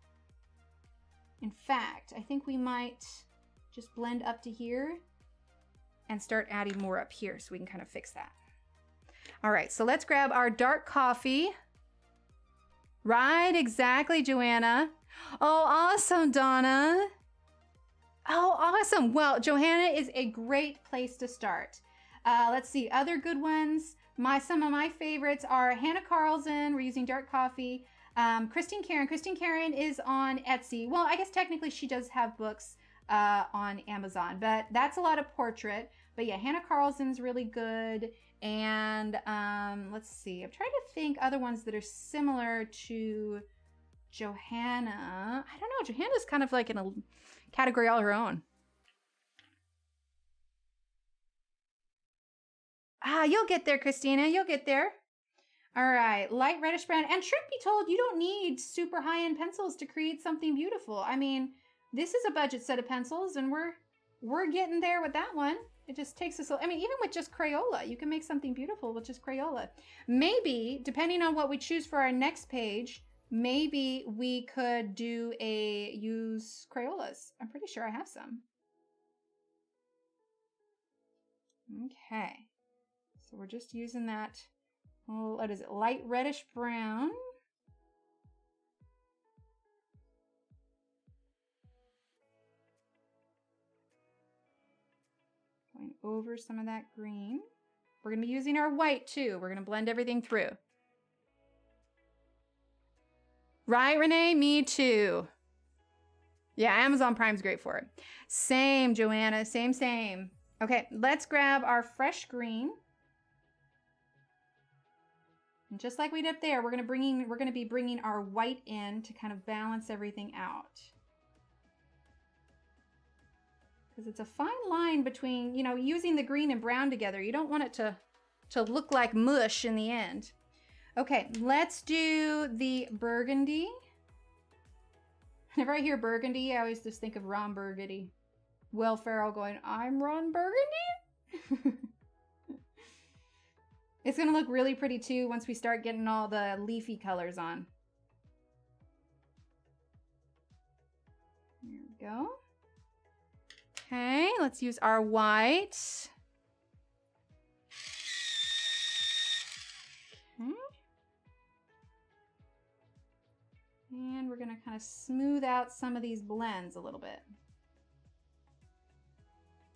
In fact, I think we might just blend up to here and start adding more up here so we can kind of fix that. All right, so let's grab our dark coffee. Right, exactly, Johanna. Oh, awesome, Donna. Oh, awesome. Well, Johanna is a great place to start. Let's see, other good ones. Some of my favorites are Hannah Carlson. We're using dark coffee. Christine Karen. Christine Karen is on Etsy. Well, I guess technically she does have books on Amazon, but that's a lot of portrait. But yeah, Hannah Carlson's really good. And let's see, I'm trying to think other ones that are similar to Johanna. I don't know, Johanna's kind of like in a category all her own. Ah, you'll get there, Christina, you'll get there. All right, light reddish brown. And truth be told, you don't need super high-end pencils to create something beautiful. I mean, this is a budget set of pencils, and we're getting there with that one. It just takes us, I mean, even with just Crayola, you can make something beautiful with just Crayola. Maybe, depending on what we choose for our next page, maybe we could use Crayolas. I'm pretty sure I have some. Okay. So we're just using that, what is it, light reddish brown. Going over some of that green. We're going to be using our white too. We're going to blend everything through. Right, Renee? Me too. Yeah, Amazon Prime's great for it. Same, Joanna. Same. Okay, let's grab our fresh green. And just like we did up there, we're going to be bringing our white in to kind of balance everything out. Because it's a fine line between, you know, using the green and brown together. You don't want it to look like mush in the end. Okay, let's do the burgundy. Whenever I hear burgundy, I always just think of Ron Burgundy. Will Ferrell going, I'm Ron Burgundy? It's going to look really pretty too once we start getting all the leafy colors on. There we go. Okay, let's use our white. Okay. And we're going to kind of smooth out some of these blends a little bit.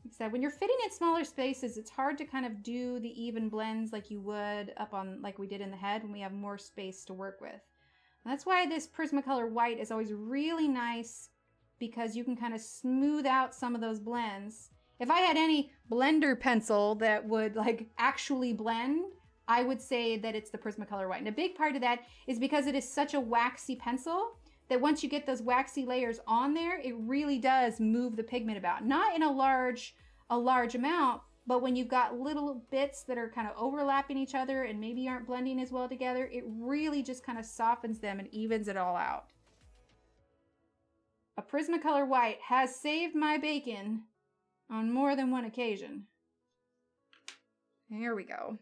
Like I said, when you're fitting in smaller spaces, it's hard to kind of do the even blends like you would up on, like we did in the head when we have more space to work with. And that's why this Prismacolor white is always really nice, because you can kind of smooth out some of those blends. If I had any blender pencil that would like actually blend, I would say that it's the Prismacolor white. And a big part of that is because it is such a waxy pencil that once you get those waxy layers on there, it really does move the pigment about. Not in a large amount, But when you've got little bits that are kind of overlapping each other and maybe aren't blending as well together, it really just kind of softens them and evens it all out. A Prismacolor white has saved my bacon on more than one occasion. Here we go.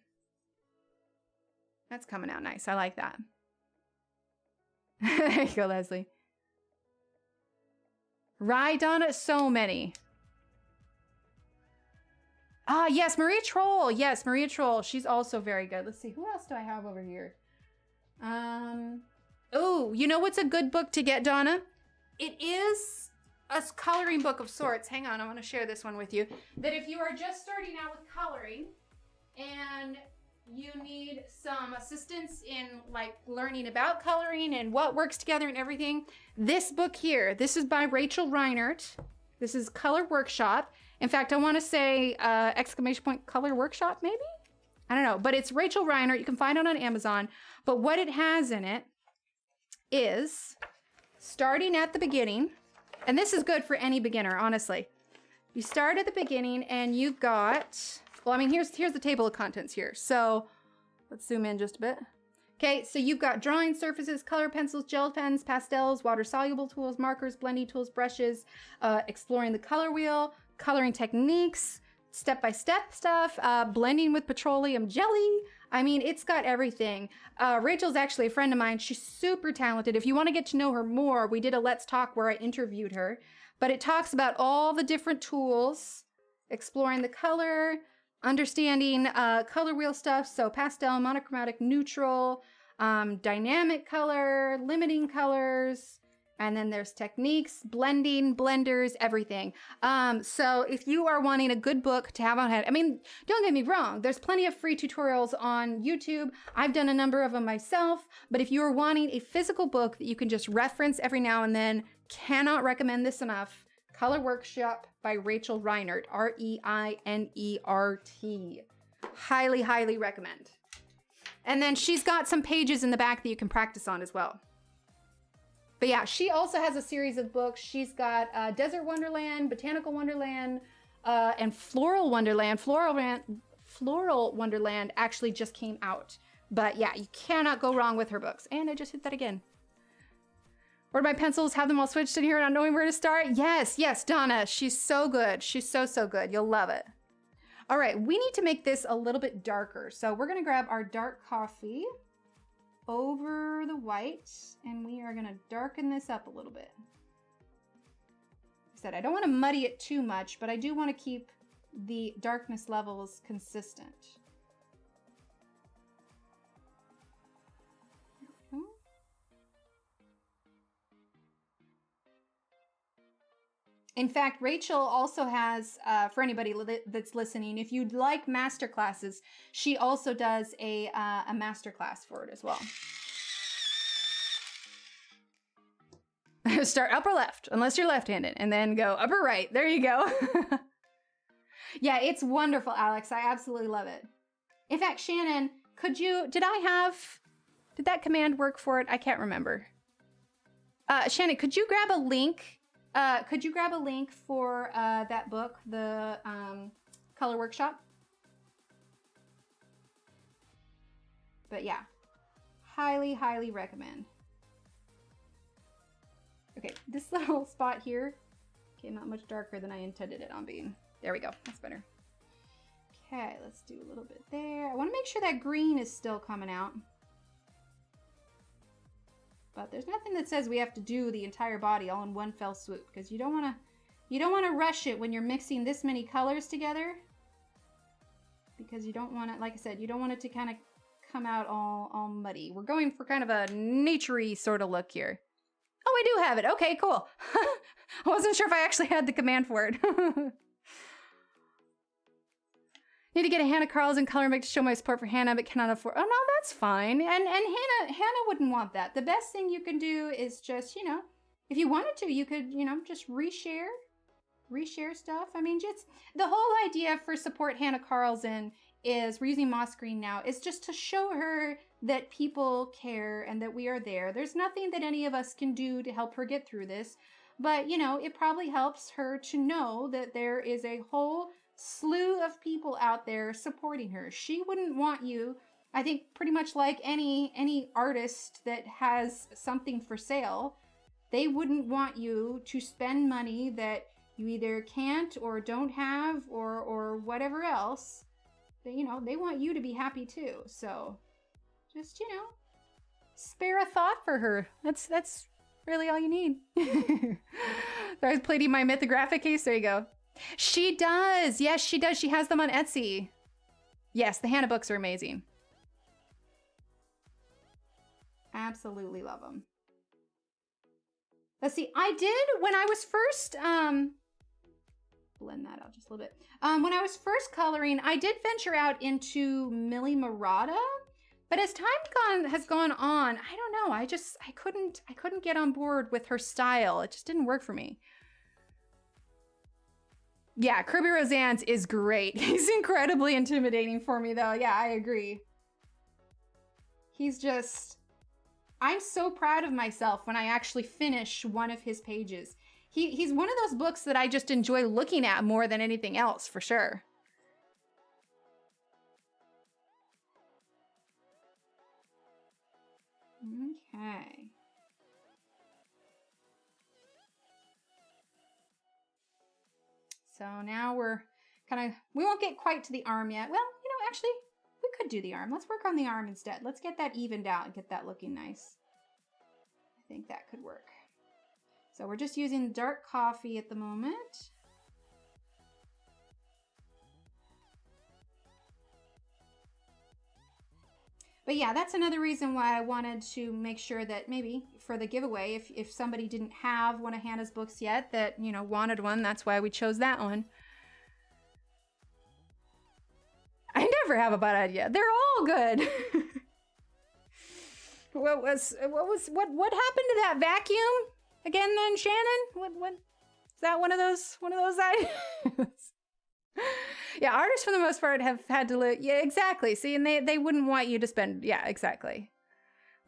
That's coming out nice. I like that. There you go, Leslie. Right, Donna? So many. Ah, yes, Maria Troll. Yes, Maria Troll. She's also very good. Let's see. Who else do I have over here? Oh, you know what's a good book to get, Donna? It is a coloring book of sorts. Hang on, I want to share this one with you. That if you are just starting out with coloring and you need some assistance in like learning about coloring and what works together and everything, this book here, this is by Rachel Reinert. This is Color Workshop. In fact, I want to say exclamation point Color Workshop, maybe? I don't know, but it's Rachel Reinert. You can find it on Amazon. But what it has in it is starting at the beginning, and this is good for any beginner, honestly. You start at the beginning and you've got, well, I mean, here's the table of contents here. So let's zoom in just a bit. Okay, so you've got drawing surfaces, color pencils, gel pens, pastels, water-soluble tools, markers, blending tools, brushes, exploring the color wheel, coloring techniques, step-by-step stuff, blending with petroleum jelly. I mean, it's got everything. Rachel's actually a friend of mine. She's super talented. If you want to get to know her more, we did a Let's Talk where I interviewed her. But it talks about all the different tools, exploring the color, understanding color wheel stuff. So pastel, monochromatic, neutral, dynamic color, limiting colors. And then there's techniques, blending, blenders, everything. So if you are wanting a good book to have on hand, I mean, don't get me wrong, there's plenty of free tutorials on YouTube. I've done a number of them myself, but if you are wanting a physical book that you can just reference every now and then, cannot recommend this enough. Color Workshop by Rachel Reinert, R-E-I-N-E-R-T. Highly, highly recommend. And then she's got some pages in the back that you can practice on as well. But yeah, she also has a series of books. She's got Desert Wonderland, Botanical Wonderland, and Floral Wonderland. Floral Wonderland actually just came out. But yeah, you cannot go wrong with her books. And I just hit that again. Order my pencils, have them all switched in here, not knowing where to start. Yes, yes, Donna. She's so good. She's so, so good. You'll love it. All right, we need to make this a little bit darker. So we're going to grab our dark coffee over the white, and we are going to darken this up a little bit. Like I said, I don't want to muddy it too much, but I do want to keep the darkness levels consistent. In fact, Rachel also has, for anybody that's listening, if you'd like master classes, she also does a master class for it as well. Start upper left, unless you're left-handed, and then go upper right. There you go. Yeah, it's wonderful, Alex. I absolutely love it. In fact, Shannon, did that command work for it? I can't remember. Shannon, could you grab a link? Could you grab a link for that book, the Color Workshop? But yeah, highly, highly recommend. Okay, this little spot here came out much darker than I intended it on being. There we go, that's better. Okay, let's do a little bit there. I want to make sure that green is still coming out. But there's nothing that says we have to do the entire body all in one fell swoop, because you don't want to rush it when you're mixing this many colors together, because you don't want it, like I said, you don't want it to kind of come out all muddy. We're going for kind of a naturey sort of look here. Oh, we do have it. Okay, cool. I wasn't sure if I actually had the command for it. Need to get a Hannah Carlson color mix to show my support for Hannah, but cannot afford. Oh no, that's fine. And Hannah wouldn't want that. The best thing you can do is just, you know, if you wanted to, you could, you know, just reshare stuff. I mean, just the whole idea for support Hannah Carlson is, we're using moss green now, is just to show her that people care and that we are there. There's nothing that any of us can do to help her get through this, but you know, it probably helps her to know that there is a whole slew of people out there supporting her. She wouldn't want you, I think pretty much like any artist that has something for sale, they wouldn't want you to spend money that you either can't or don't have or whatever else. You know, they want you to be happy too. So just, you know, spare a thought for her. That's really all you need. I was plating my mythographic case. There you go. She does. Yes, she does. She has them on Etsy. Yes, the Hannah books are amazing. Absolutely love them. Let's see. I did, when I was first, blend that out just a little bit. When I was first coloring, I did venture out into Millie Murata, but as time has gone on, I don't know. I couldn't get on board with her style. It just didn't work for me. Yeah, Kirby Roseanne's is great. He's incredibly intimidating for me though. Yeah, I agree. He's just, I'm so proud of myself when I actually finish one of his pages. He's one of those books that I just enjoy looking at more than anything else, for sure. Okay. So now we're kind of, we won't get quite to the arm yet. Well, you know, actually, we could do the arm. Let's work on the arm instead. Let's get that evened out and get that looking nice. I think that could work. So we're just using dark coffee at the moment. But yeah, that's another reason why I wanted to make sure that maybe for the giveaway, if somebody didn't have one of Hannah's books yet that, you know, wanted one, that's why we chose that one. I never have a bad idea. They're all good. What happened to that vacuum again then, Shannon? What is that one of those ideas? Yeah, artists for the most part have had to live. Yeah, exactly. See, and they wouldn't want you to spend. Yeah, exactly.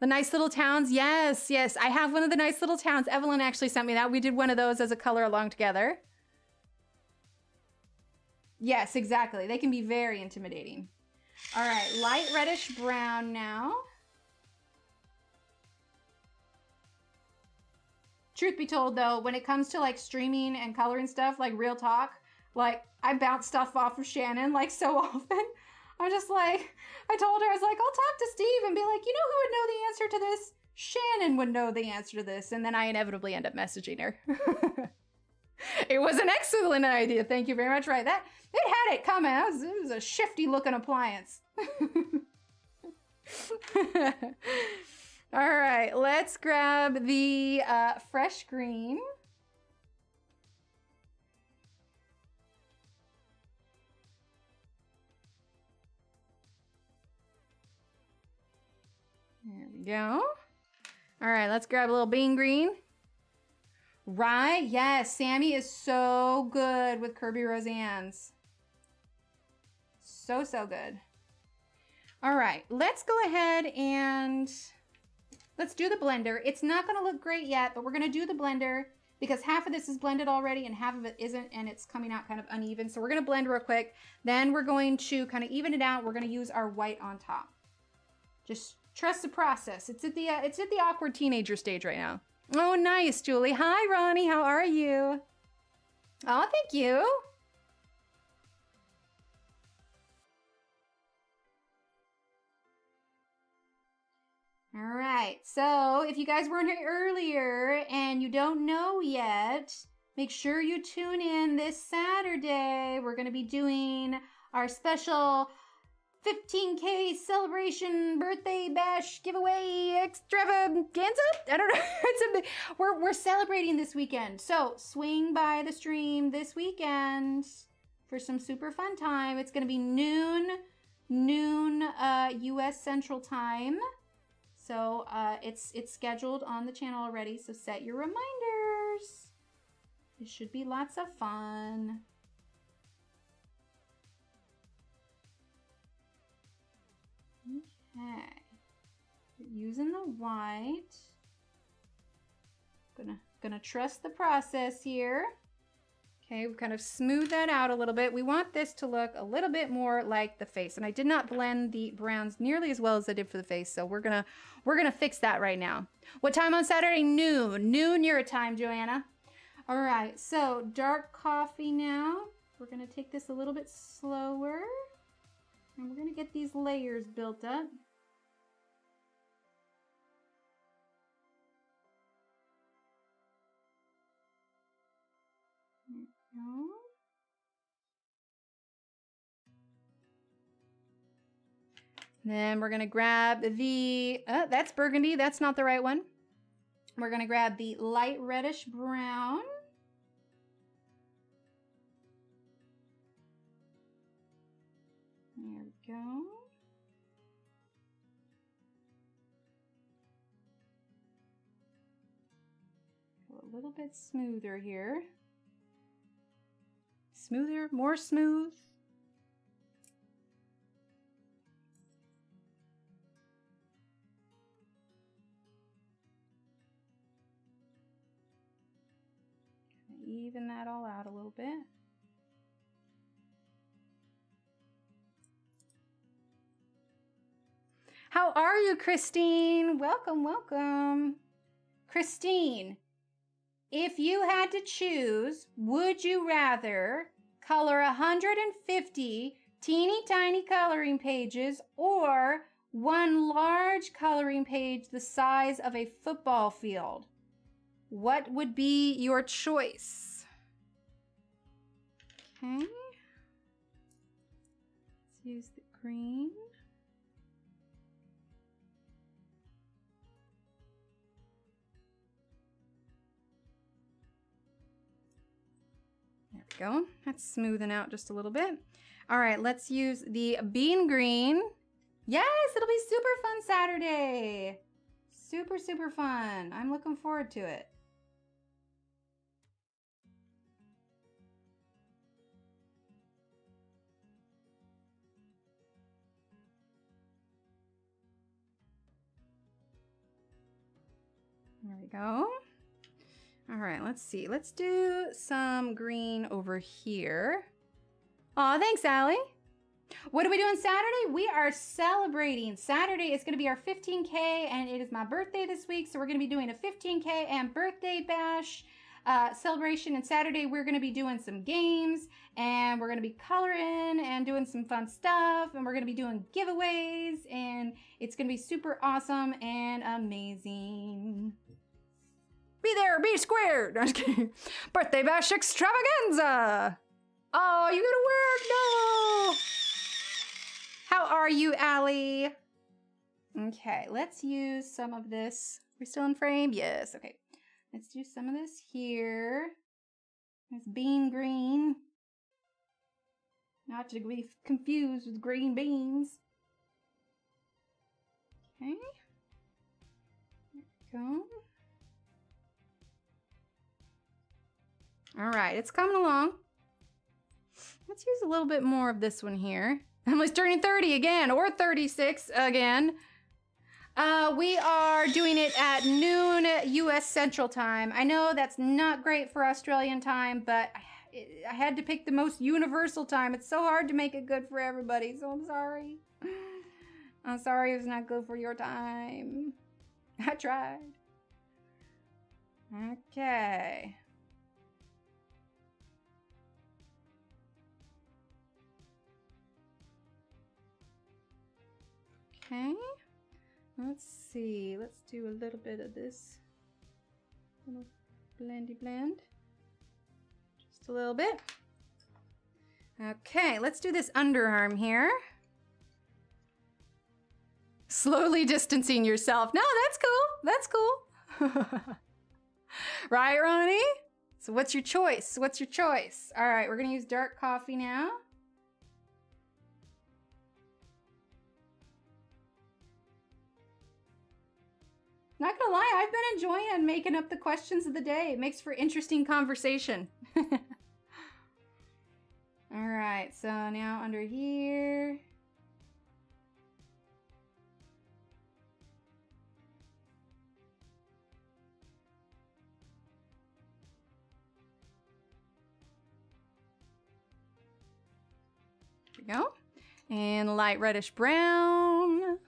The nice little towns. Yes, yes. I have one of the nice little towns. Evelyn actually sent me that. We did one of those as a color along together. Yes, exactly. They can be very intimidating. All right, light reddish brown now. Truth be told, though, when it comes to like streaming and coloring stuff, like real talk, like I bounce stuff off of Shannon like so often. I'm just like, I told her, I was like, I'll talk to Steve and be like, you know who would know the answer to this? Shannon would know the answer to this. And then I inevitably end up messaging her. It was an excellent idea. Thank you very much. Right. It had it coming. It was a shifty looking appliance. All right, let's grab the fresh green. There we go. All right, let's grab a little bean green. Right, yes, Sammy is so good with Kirby Roseanne's. So good. All right, let's go ahead and let's do the blender. It's not gonna look great yet, but we're gonna do the blender because half of this is blended already and half of it isn't, and it's coming out kind of uneven. So we're gonna blend real quick. Then we're going to kind of even it out. We're gonna use our white on top. Just trust the process. It's at the awkward teenager stage right now. Oh, nice, Julie. Hi, Ronnie. How are you? Oh, thank you. All right. So if you guys weren't here earlier and you don't know yet, make sure you tune in this Saturday. We're going to be doing our special 15K celebration birthday bash giveaway extravaganza. I don't know. We're celebrating this weekend. So swing by the stream this weekend for some super fun time. It's going to be noon US Central Time. So it's scheduled on the channel already. So set your reminders. It should be lots of fun. Okay, using the white. Gonna trust the process here. Okay, we kind of smooth that out a little bit. We want this to look a little bit more like the face. And I did not blend the browns nearly as well as I did for the face. So we're gonna fix that right now. What time on Saturday? Noon. Noon your time, Johanna. All right, so dark coffee now. We're gonna take this a little bit slower. And we're gonna get these layers built up. No. Then we're gonna grab the, that's burgundy, that's not the right one. We're gonna grab the light reddish brown. There we go. Go a little bit smoother here. Smoother, more smooth. Even that all out a little bit. How are you, Christine? Welcome, welcome. Christine, if you had to choose, would you rather color 150 teeny tiny coloring pages or one large coloring page the size of a football field? What would be your choice? Okay. Let's use the green. There we go. That's smoothing out just a little bit. All right, let's use the bean green. Yes, it'll be super fun Saturday. Super, super fun. I'm looking forward to it. There we go. All right, let's see. Let's do some green over here. Aw, thanks, Allie. What are we doing Saturday? We are celebrating. Saturday is going to be our 15K, and it is my birthday this week, so we're going to be doing a 15K and birthday bash celebration. And Saturday, we're going to be doing some games, and we're going to be coloring and doing some fun stuff, and we're going to be doing giveaways, and it's going to be super awesome and amazing. Be there, be squared. I'm just kidding. Birthday bash extravaganza. Oh, you gotta work? No. How are you, Allie? Okay, let's use some of this. We're still in frame? Yes, okay. Let's do some of this here. This bean green. Not to be confused with green beans. Okay. There we go. All right, it's coming along. Let's use a little bit more of this one here. Emily's turning 30 again, or 36 again. We are doing it at noon US Central Time. I know that's not great for Australian time, but I had to pick the most universal time. It's so hard to make it good for everybody, so I'm sorry. I'm sorry it's not good for your time. I tried. Okay. Okay, let's see. Let's do a little bit of this. Little blendy blend. Just a little bit. Okay, let's do this underarm here. Slowly distancing yourself. No, that's cool. That's cool. Right, Ronnie? So what's your choice? What's your choice? All right, we're gonna use dark coffee now. Not gonna lie, I've been enjoying making up the questions of the day. It makes for interesting conversation. All right, so now under here. we go. And light reddish brown.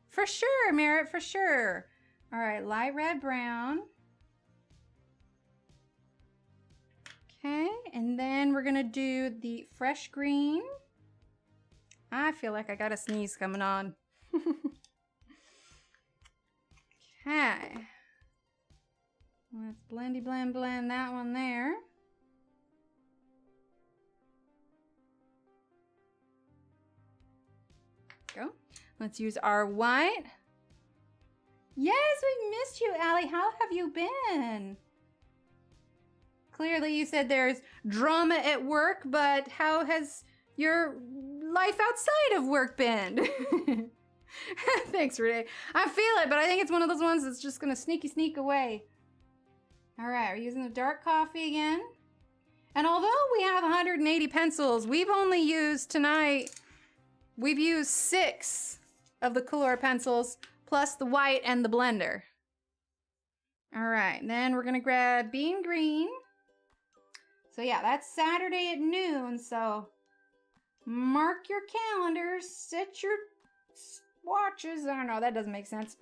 For sure, Merritt, for sure. All right, light red brown. Okay, and then we're gonna do the fresh green. I feel like I got a sneeze coming on. Okay. Let's blendy blend blend that one there. Go. Let's use our white. Yes, we missed you, Allie. How have you been? Clearly you said there's drama at work, but how has your life outside of work been? Thanks, Renee. I feel it, but I think it's one of those ones that's just gonna sneak away. All right, we're using the dark coffee again. And although we have 180 pencils, we've only used tonight, we've used 6 of the Kalour pencils, plus the white and the blender. All right, then we're gonna grab bean green. So yeah, that's Saturday at noon, so mark your calendars, set your watches. I don't know, that doesn't make sense.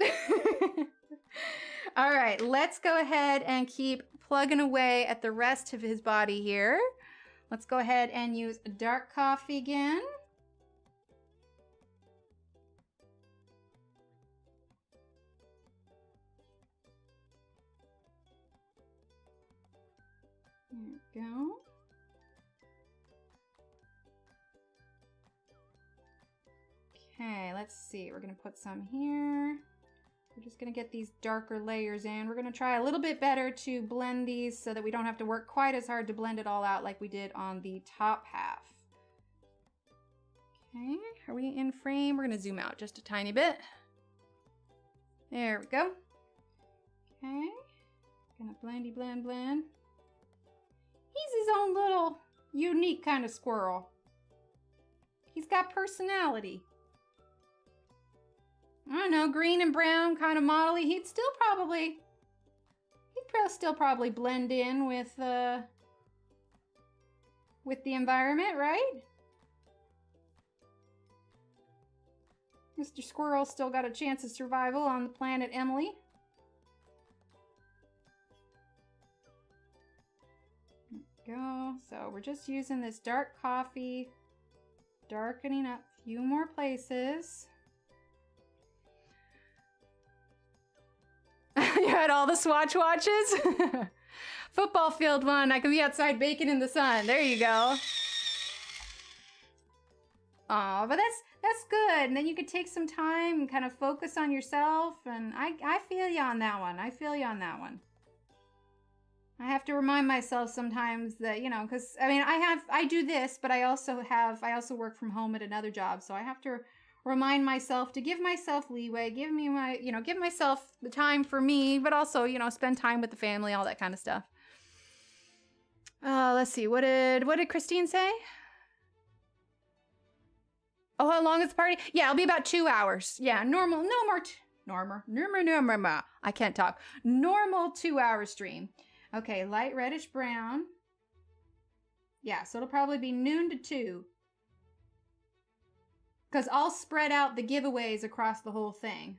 All right, let's go ahead and keep plugging away at the rest of his body here. Let's go ahead and use dark coffee again. There we go. Okay, let's see. We're gonna put some here. We're just gonna get these darker layers in. We're gonna try a little bit better to blend these so that we don't have to work quite as hard to blend it all out like we did on the top half. Okay, are we in frame? We're gonna zoom out just a tiny bit. There we go. Okay, gonna blendy blend blend. He's his own little unique kind of squirrel. He's got personality. I don't know, green and brown kind of modelly. He'd still probably blend in with the environment, right? Mr. Squirrel's still got a chance of survival on the planet Emily. There we go. So we're just using this dark coffee, darkening up a few more places. You had all the swatch watches? Football field one. I can be outside baking in the sun. There you go. Aw, but that's good. And then you could take some time and kind of focus on yourself. And I feel you on that one. I feel you on that one. I have to remind myself sometimes that, you know, because I mean, I do this, but I also work from home at another job. So I have to remind myself to give myself leeway, give myself the time for me, but also, you know, spend time with the family, all that kind of stuff. Let's see, what did Christine say? Oh, how long is the party? Yeah, it'll be about 2 hours. Yeah, normal, I can't talk. Normal 2-hour stream. Okay, light reddish brown. Yeah, so it'll probably be noon to 2. Because I'll spread out the giveaways across the whole thing.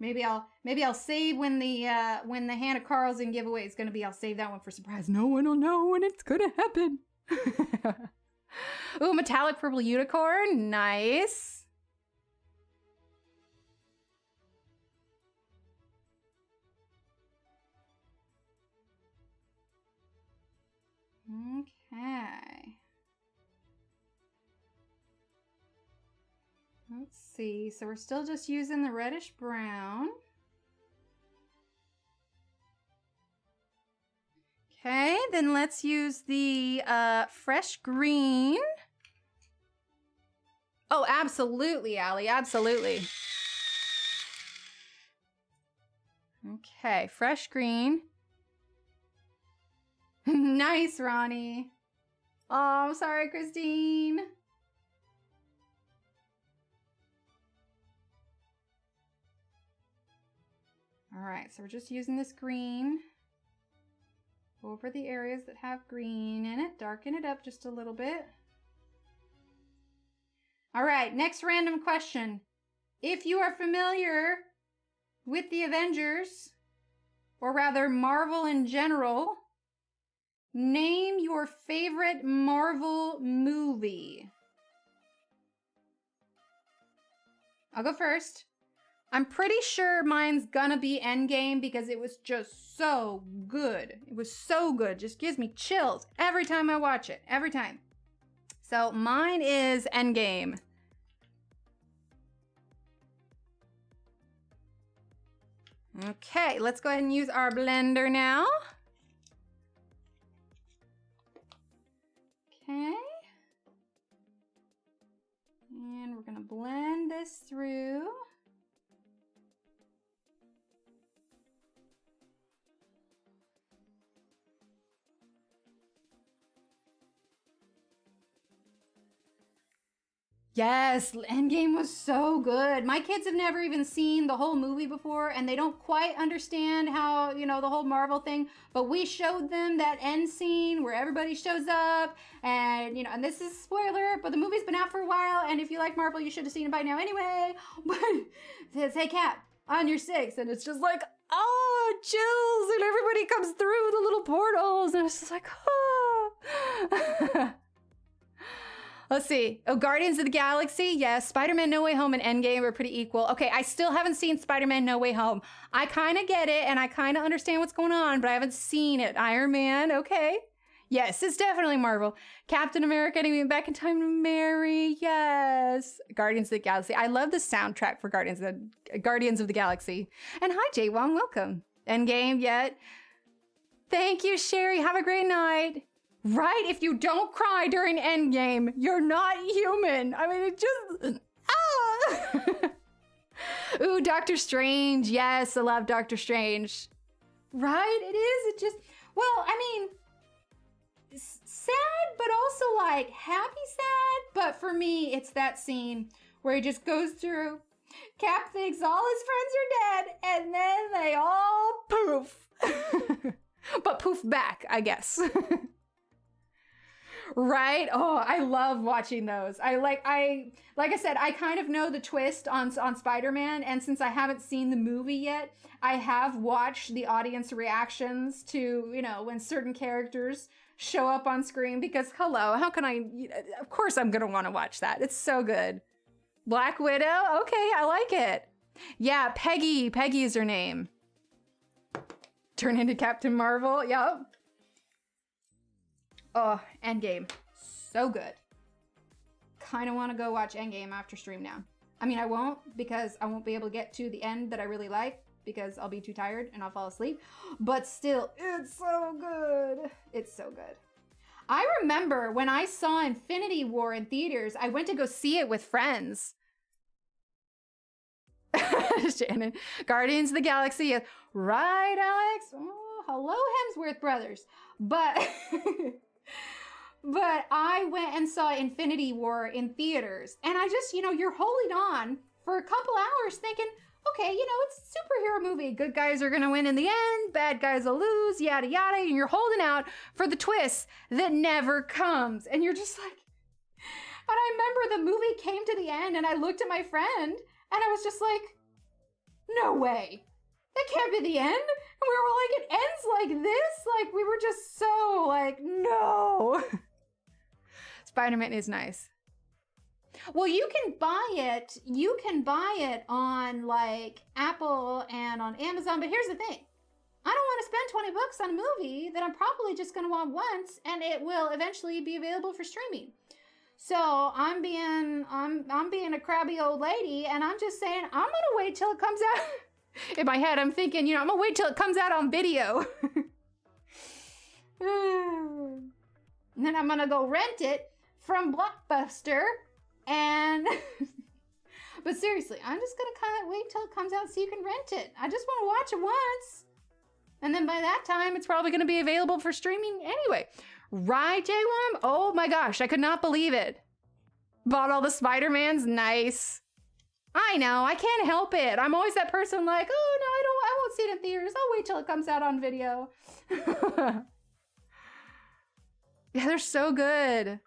Maybe I'll save when the Hannah Carlson giveaway is gonna be. I'll save that one for surprise. No one will know when it's gonna happen. Ooh, metallic purple unicorn, nice. Okay. Let's see. So we're still just using the reddish brown. Okay, then let's use the fresh green. Oh, absolutely, Allie, absolutely. Okay, fresh green. Nice, Ronnie. Oh, I'm sorry, Christine. All right, so we're just using this green over the areas that have green in it. Darken it up just a little bit. All right, next random question. If you are familiar with the Avengers, or rather Marvel in general, name your favorite Marvel movie. I'll go first. I'm pretty sure mine's gonna be Endgame because it was just so good. It was so good. Just gives me chills every time I watch it. Every time. So mine is Endgame. Okay, let's go ahead and use our blender now. Okay. And we're gonna blend this through. Yes, Endgame was so good. My kids have never even seen the whole movie before, and they don't quite understand how, you know, the whole Marvel thing, but we showed them that end scene where everybody shows up, and, you know, and this is a spoiler, but the movie's been out for a while, and if you like Marvel, you should have seen it by now anyway. But it says, hey, Cap, on your 6, and it's just like, oh, chills, and everybody comes through the little portals, and it's just like, oh. Let's see. Oh, Guardians of the Galaxy. Yes. Spider-Man No Way Home and Endgame are pretty equal. Okay, I still haven't seen Spider-Man No Way Home. I kind of get it, and I kind of understand what's going on, but I haven't seen it. Iron Man, okay. Yes, it's definitely Marvel. Captain America, Getting Back in Time to Marry. Yes. Guardians of the Galaxy. I love the soundtrack for Guardians of the Galaxy. And hi, Jay Wong. Welcome. Endgame, yet. Thank you, Sherry. Have a great night. Right? If you don't cry during Endgame, you're not human. I mean, it just... Ah! Ooh, Doctor Strange. Yes, I love Doctor Strange. Right? It is. It just... Well, I mean... Sad, but also, like, happy sad. But for me, it's that scene where he just goes through. Cap thinks all his friends are dead, and then they all poof. But poof back, I guess. Right? Oh, I love watching those. Like I said, I kind of know the twist on Spider-Man, and since I haven't seen the movie yet, I have watched the audience reactions to, you know, when certain characters show up on screen, because hello, how can I, of course I'm gonna want to watch that. It's so good. Black Widow? Okay, I like it. Yeah, Peggy is her name. Turn into Captain Marvel, yep. Oh, Endgame. So good. Kind of want to go watch Endgame after stream now. I mean, I won't, because I won't be able to get to the end that I really like, because I'll be too tired and I'll fall asleep. But still, it's so good. It's so good. I remember when I saw Infinity War in theaters, I went to go see it with friends. Shannon. Guardians of the Galaxy. Yes. Right, Alex? Oh, hello, Hemsworth brothers. But... But I went and saw Infinity War in theaters, and I just, you know, you're holding on for a couple hours thinking, okay, you know, it's a superhero movie. Good guys are going to win in the end. Bad guys will lose, yada, yada. And you're holding out for the twist that never comes. And you're just like, and I remember the movie came to the end, and I looked at my friend, and I was just like, no way. That can't be the end. And we were like, it ends like this? Like, we were just so like, no. Spider-Man is nice. Well, you can buy it. You can buy it on like Apple and on Amazon. But here's the thing. I don't want to spend $20 on a movie that I'm probably just going to watch once, and it will eventually be available for streaming. So I'm being a crabby old lady, and I'm just saying I'm going to wait till it comes out. In my head, I'm thinking, you know, I'm gonna wait till it comes out on video. And then I'm gonna go rent it from Blockbuster. And, but seriously, I'm just gonna kind of wait till it comes out so you can rent it. I just wanna watch it once. And then by that time, it's probably gonna be available for streaming anyway. Right, J-Wom? Oh my gosh, I could not believe it. Bought all the Spider-Mans, nice. I know, I can't help it. I'm always that person like, oh no, I won't won't see it in theaters. I'll wait till it comes out on video. Yeah, they're so good.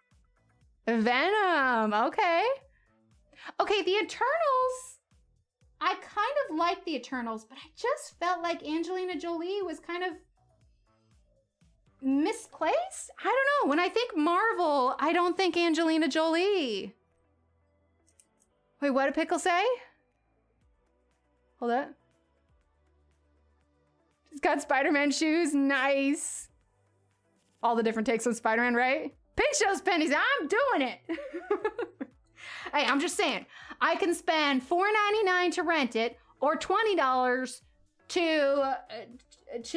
Venom, okay. Okay, the Eternals. I kind of like the Eternals, but I just felt like Angelina Jolie was kind of misplaced. I don't know. When I think Marvel, I don't think Angelina Jolie. Wait, what did Pickle say? Hold up. She's got Spider-Man shoes. Nice. All the different takes on Spider-Man, right? Pinch those pennies. I'm doing it. Hey, I'm just saying. I can spend $4.99 to rent it or $20 to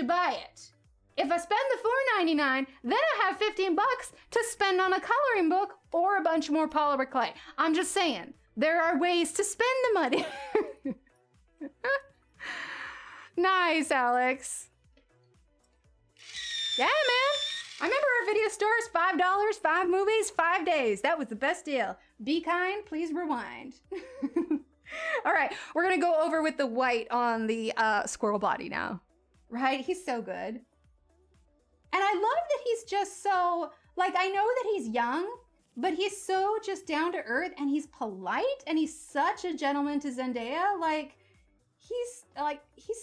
buy it. If I spend the $4.99, then I have $15 to spend on a coloring book or a bunch more Polymer clay. I'm just saying. There are ways to spend the money. Nice, Alex. Yeah, man. I remember our video stores, $5, 5 movies, 5 days. That was the best deal. Be kind, please rewind. All right, we're gonna go over with the white on the squirrel body now. Right, he's so good. And I love that he's just so, like, I know that he's young, but he's so just down to earth and he's polite and he's such a gentleman to Zendaya. Like, he's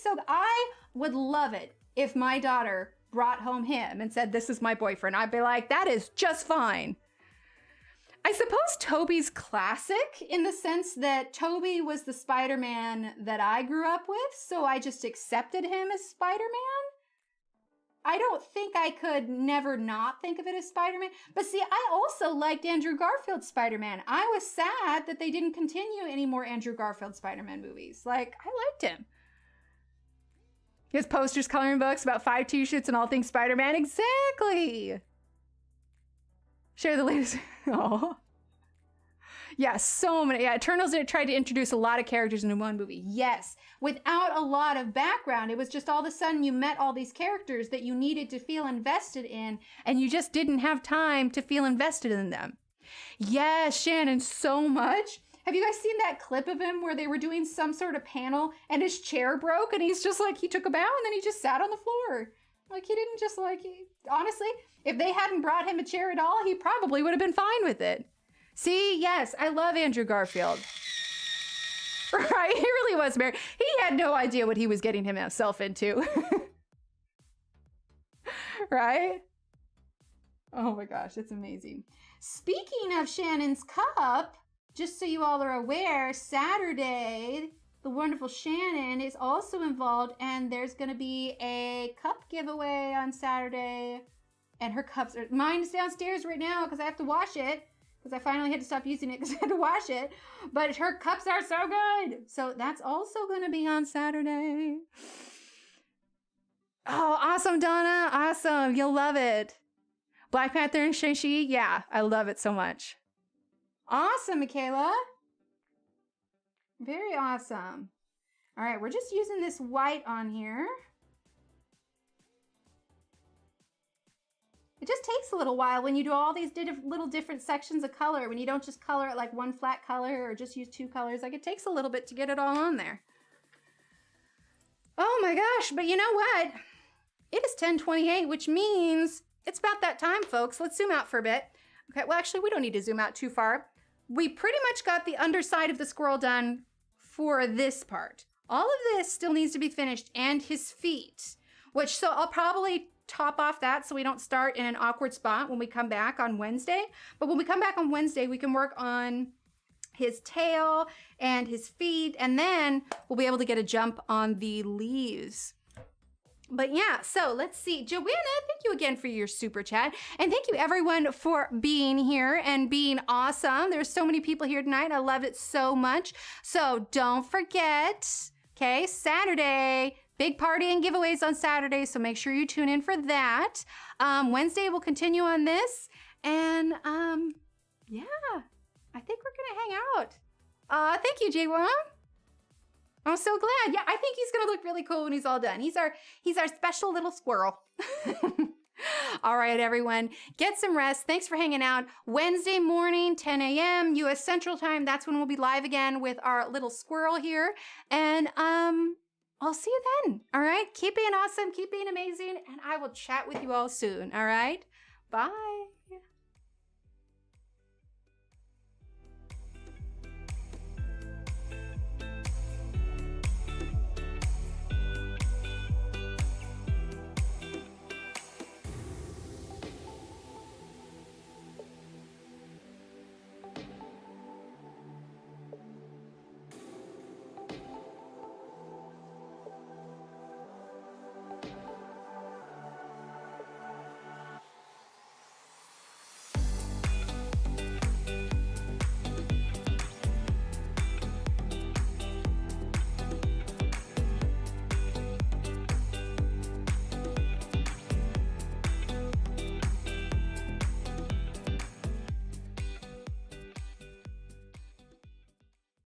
so, I would love it if my daughter brought home him and said, this is my boyfriend. I'd be like, that is just fine. I suppose Tobey's classic in the sense that Tobey was the Spider-Man that I grew up with, so I just accepted him as Spider-Man. I don't think I could never not think of it as Spider-Man. But see, I also liked Andrew Garfield's Spider-Man. I was sad that they didn't continue any more Andrew Garfield Spider-Man movies. Like, I liked him. He has posters, coloring books, about 5 t-shirts, and all things Spider-Man. Exactly. Share the latest. Oh. Yeah, so many. Yeah, Eternals tried to introduce a lot of characters into one movie. Yes, without a lot of background. It was just all of a sudden you met all these characters that you needed to feel invested in, and you just didn't have time to feel invested in them. Yes, Shannon, so much. Have you guys seen that clip of him where they were doing some sort of panel and his chair broke and he's just like, he took a bow and then he just sat on the floor. Like, he didn't just like, honestly, if they hadn't brought him a chair at all, he probably would have been fine with it. See, yes, I love Andrew Garfield. Right, he really was married. He had no idea what he was getting himself into. Right? Oh my gosh, it's amazing. Speaking of Shannon's cup, just so you all are aware, Saturday, the wonderful Shannon is also involved, and there's going to be a cup giveaway on Saturday. And her cups are, mine is downstairs right now because I have to wash it, because I finally had to stop using it because I had to wash it. But her cups are so good. So that's also going to be on Saturday. Oh, awesome, Donna. Awesome. You'll love it. Black Panther and Shang-Chi. Yeah, I love it so much. Awesome, Michaela. Very awesome. All right, we're just using this white on here. It just takes a little while when you do all these little different sections of color, when you don't just color it like one flat color or just use 2 colors. Like, it takes a little bit to get it all on there. Oh my gosh, but you know what? It is 10:28, which means it's about that time, folks. Let's zoom out for a bit. Okay, well, actually, we don't need to zoom out too far. We pretty much got the underside of the squirrel done for this part. All of this still needs to be finished, and his feet, which, so I'll probably top off that so we don't start in an awkward spot when we come back on Wednesday. But when we come back on Wednesday, we can work on his tail and his feet, and then we'll be able to get a jump on the leaves. But yeah, so let's see. Joanna, thank you again for your super chat. And thank you everyone for being here and being awesome. There's so many people here tonight. I loved it so much. So don't forget, okay, Saturday, big party and giveaways on Saturday. So make sure you tune in for that. Wednesday, we'll continue on this. And yeah, I think we're going to hang out. Thank you, J1. I'm so glad. Yeah, I think he's gonna look really cool when he's all done. He's our special little squirrel. All right, everyone, get some rest. Thanks for hanging out. Wednesday morning, 10 a.m. U.S. Central Time. That's when we'll be live again with our little squirrel here. And I'll see you then. All right. Keep being awesome. Keep being amazing. And I will chat with you all soon. All right. Bye.